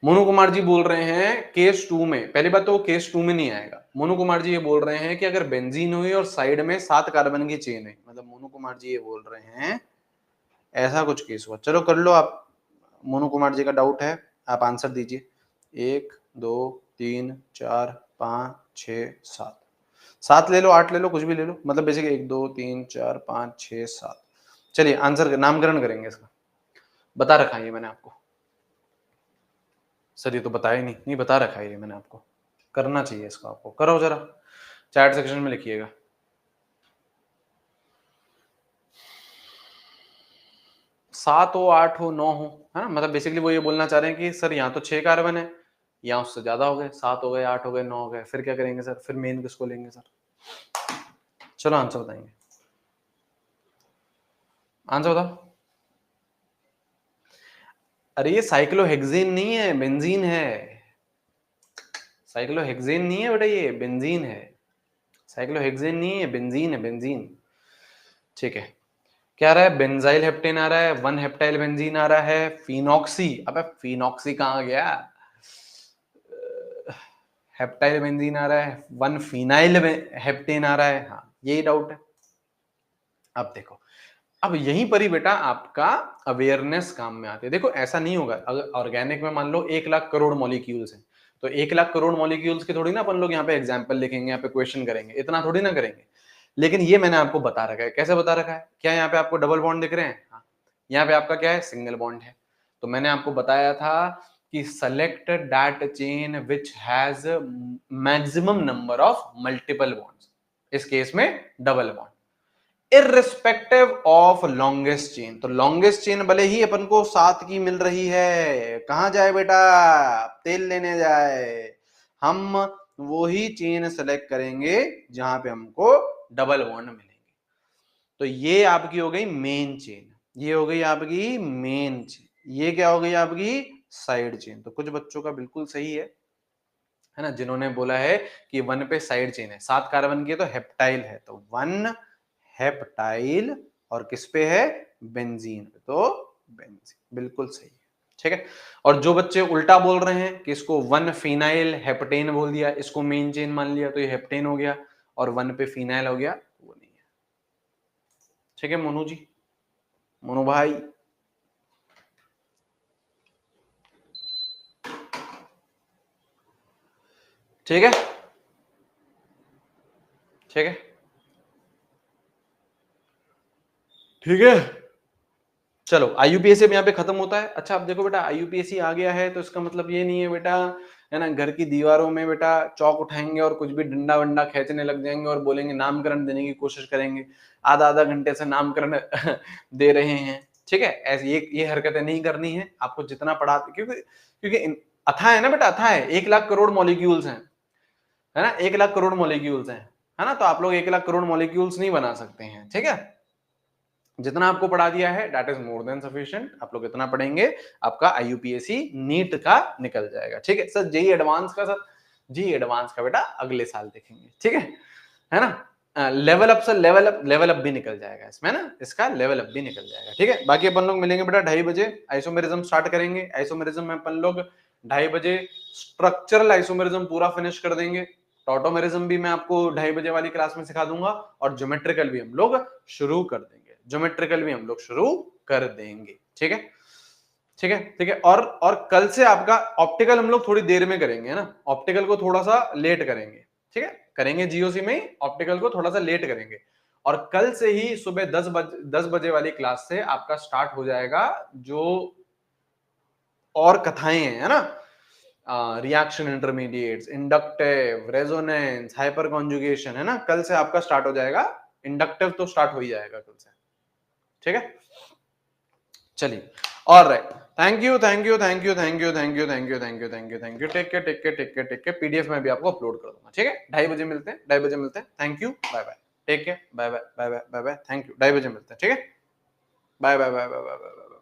मोनू कुमार जी बोल रहे हैं केस 2 में, पहली बात तो वो केस 2 में नहीं आएगा। मोनू कुमार जी ये बोल रहे हैं कि अगर बेंजीन हुई और साइड में 7 कार्बन की चेन है, मतलब मोनू कुमार जी ये बोल रहे हैं ऐसा कुछ केस हुआ। चलो कर लो आप, मोनू कुमार जी का डाउट है, आप आंसर दीजिए। 1 2 3 4 5 6 7, 7 ले लो, 8 ले लो, कुछ भी ले लो, मतलब बेसिक 1 2 3 4 5 6 7। चलिए आंसर नामकरण करेंगे इसका। बता रखा है ये मैंने आपको, सर ये तो बताया ही नहीं, नहीं बता रखा है ये मैंने आपको, करना चाहिए इसको आपको। करो जरा, चैट सेक्शन में लिखिएगा। 7 हो, 8 हो, 9 हो, है ना। मतलब बेसिकली वो ये बोलना चाह रहे हैं कि सर यहाँ तो 6 कार्बन है, यहाँ उससे ज्यादा हो गए, 7 हो गए, 8 हो गए, 9 हो गए, फिर क्या करेंगे सर, फिर मेन किसको लेंगे सर। चलो आंसर बताएंगे, आंसर बताओ। अरे ये साइक्लोहेक्सेन नहीं है, बेंजीन है। साइक्लोहेक्सेन नहीं है बेटा, ये बेंजीन है। साइक्लोहेक्सेन नहीं है, बेंजीन है, बेंजीन। ठीक है, क्या आ रहा है, बेंजाइल हेप्टेन आ रहा है, 1 हेप्टाइल बेंजीन आ रहा है, फिनॉक्सी। अबे फिनॉक्सी कहाँ गया, हेप्टाइल बेंजीन आ रहा है, 1 फिनाइल हेप्टेन आ रहा है। हाँ यही डाउट है। अब देखो, अब यहीं पर ही बेटा आपका अवेयरनेस काम में आती है। देखो ऐसा नहीं होगा, अगर ऑर्गेनिक में मान लो 1 लाख करोड़ मॉलिक्यूल्स हैं, तो 1 लाख करोड़ मॉलिक्यूल्स की थोड़ी ना अपन लोग यहाँ पे एग्जाम्पल लिखेंगे, यहाँ पे क्वेश्चन करेंगे, इतना थोड़ी ना करेंगे। लेकिन ये मैंने आपको बता रखा है। कैसे बता रखा है, क्या यहाँ पे आपको डबल बॉन्ड दिख रहे हैं, हाँ। यहाँ पे आपका क्या है, सिंगल बॉन्ड है। तो मैंने आपको बताया था कि select that chain which has maximum number of multiple bonds, इस केस में double bond, irrespective of longest chain. तो लॉन्गेस्ट चेन भले ही अपन को 7 की मिल रही है, कहां जाए बेटा, तेल लेने जाए, हम वो ही चेन सेलेक्ट करेंगे जहां पे हमको डबल बॉन्ड मिलेंगे। तो ये आपकी हो गई मेन चेन, ये हो गई आपकी मेन चेन, ये क्या हो गई आपकी साइड चेन। तो कुछ बच्चों का बिल्कुल सही है ना, जिन्होंने बोला है कि 1 पे साइड चेन है, 7 कार्बन की है तो हेप्टाइल है, तो 1 हेप्टाइल, और किस पे है, बेंजीन पे, तो बेंजीन बिल्कुल सही है। ठीक है। और जो बच्चे उल्टा बोल रहे हैं कि इसको 1 फिनाइल हेप्टेन बोल दिया, इसको मेन चेन मान लिया, तो ये हेप्टेन हो गया, और 1 पे फिनाइल हो गया, वो नहीं है। ठीक है मोनू जी, मोनू भाई। ठीक है, ठीक है, ठीक है। चलो आईयूपीएसी अब यहाँ पे खत्म होता है। अच्छा अब देखो बेटा आईयूपीएसी आ गया है तो इसका मतलब ये नहीं है बेटा, है ना, घर की दीवारों में बेटा चौक उठाएंगे और कुछ भी डंडा वंडा खींचने लग जाएंगे और बोलेंगे नामकरण देने की कोशिश करेंगे, आधा आधा घंटे से नामकरण दे रहे हैं। ठीक है, ऐसी ये हरकतें नहीं करनी है आपको, जितना पढ़ा, क्योंकि क्योंकि अथाह है ना बेटा, अथाह है, 1,00,000 करोड़ मॉलिक्यूल्स हैं, है ना, 1,00,000 करोड़ मॉलिक्यूल्स हैं, है ना, तो आप लोग 1,00,000 करोड़ मॉलिक्यूल्स नहीं बना सकते हैं। ठीक है, जितना आपको पढ़ा दिया है that is more than sufficient. आप लोग इतना पढ़ेंगे आपका आईयूपीएसी नीट का निकल जाएगा। ठीक है सर, जेई एडवांस का, सर जी एडवांस का बेटा अगले साल देखेंगे। ठीक है ना, level up sir, level up भी निकल जाएगा इसमें ना, इसका लेवल अप भी निकल जाएगा। ठीक है, बाकी अपन लोग मिलेंगे बेटा 2:30 बजे, आइसोमेरिज्म स्टार्ट करेंगे। आइसोमेरिज्म में अपन लोग 2:30 बजे स्ट्रक्चरल आइसोमेरिज्म पूरा फिनिश कर देंगे। टॉटोमेरिज्म भी मैं आपको 2:30 बजे वाली क्लास में सिखा दूंगा, और ज्योमेट्रिकल भी हम लोग शुरू कर देंगे, ज्योमेट्रिकल भी हम लोग शुरू कर देंगे। ठीक है, ठीक है, ठीक है। और कल से आपका ऑप्टिकल हम लोग थोड़ी देर में करेंगे, है ना, ऑप्टिकल को थोड़ा सा लेट करेंगे। ठीक है, करेंगे जीओसी में ही, ऑप्टिकल को थोड़ा सा लेट करेंगे। और कल से ही सुबह 10 बजे वाली क्लास से आपका स्टार्ट हो जाएगा जो और कथाएं हैं, है ना, reaction intermediates, inductive, resonance, hyper conjugation, है ना, कल से आपका स्टार्ट हो जाएगा। इंडक्टिव तो स्टार्ट हो ही जाएगा कल से। ठीक है, चलिए, alright, thank you, thank you, thank you, thank you, thank you, thank you, thank you, thank you, thank you, take care, take care, take care, take care. PDF में भी आपको अपलोड कर दूंगा। ठीक है, 2:30 बजे मिलते हैं, 2:30 बजे मिलते हैं। Thank you, bye bye, take care, bye bye, bye bye, bye bye, thank you, 2:30 बजे मिलते हैं। ठीक है, bye bye, bye bye, bye bye.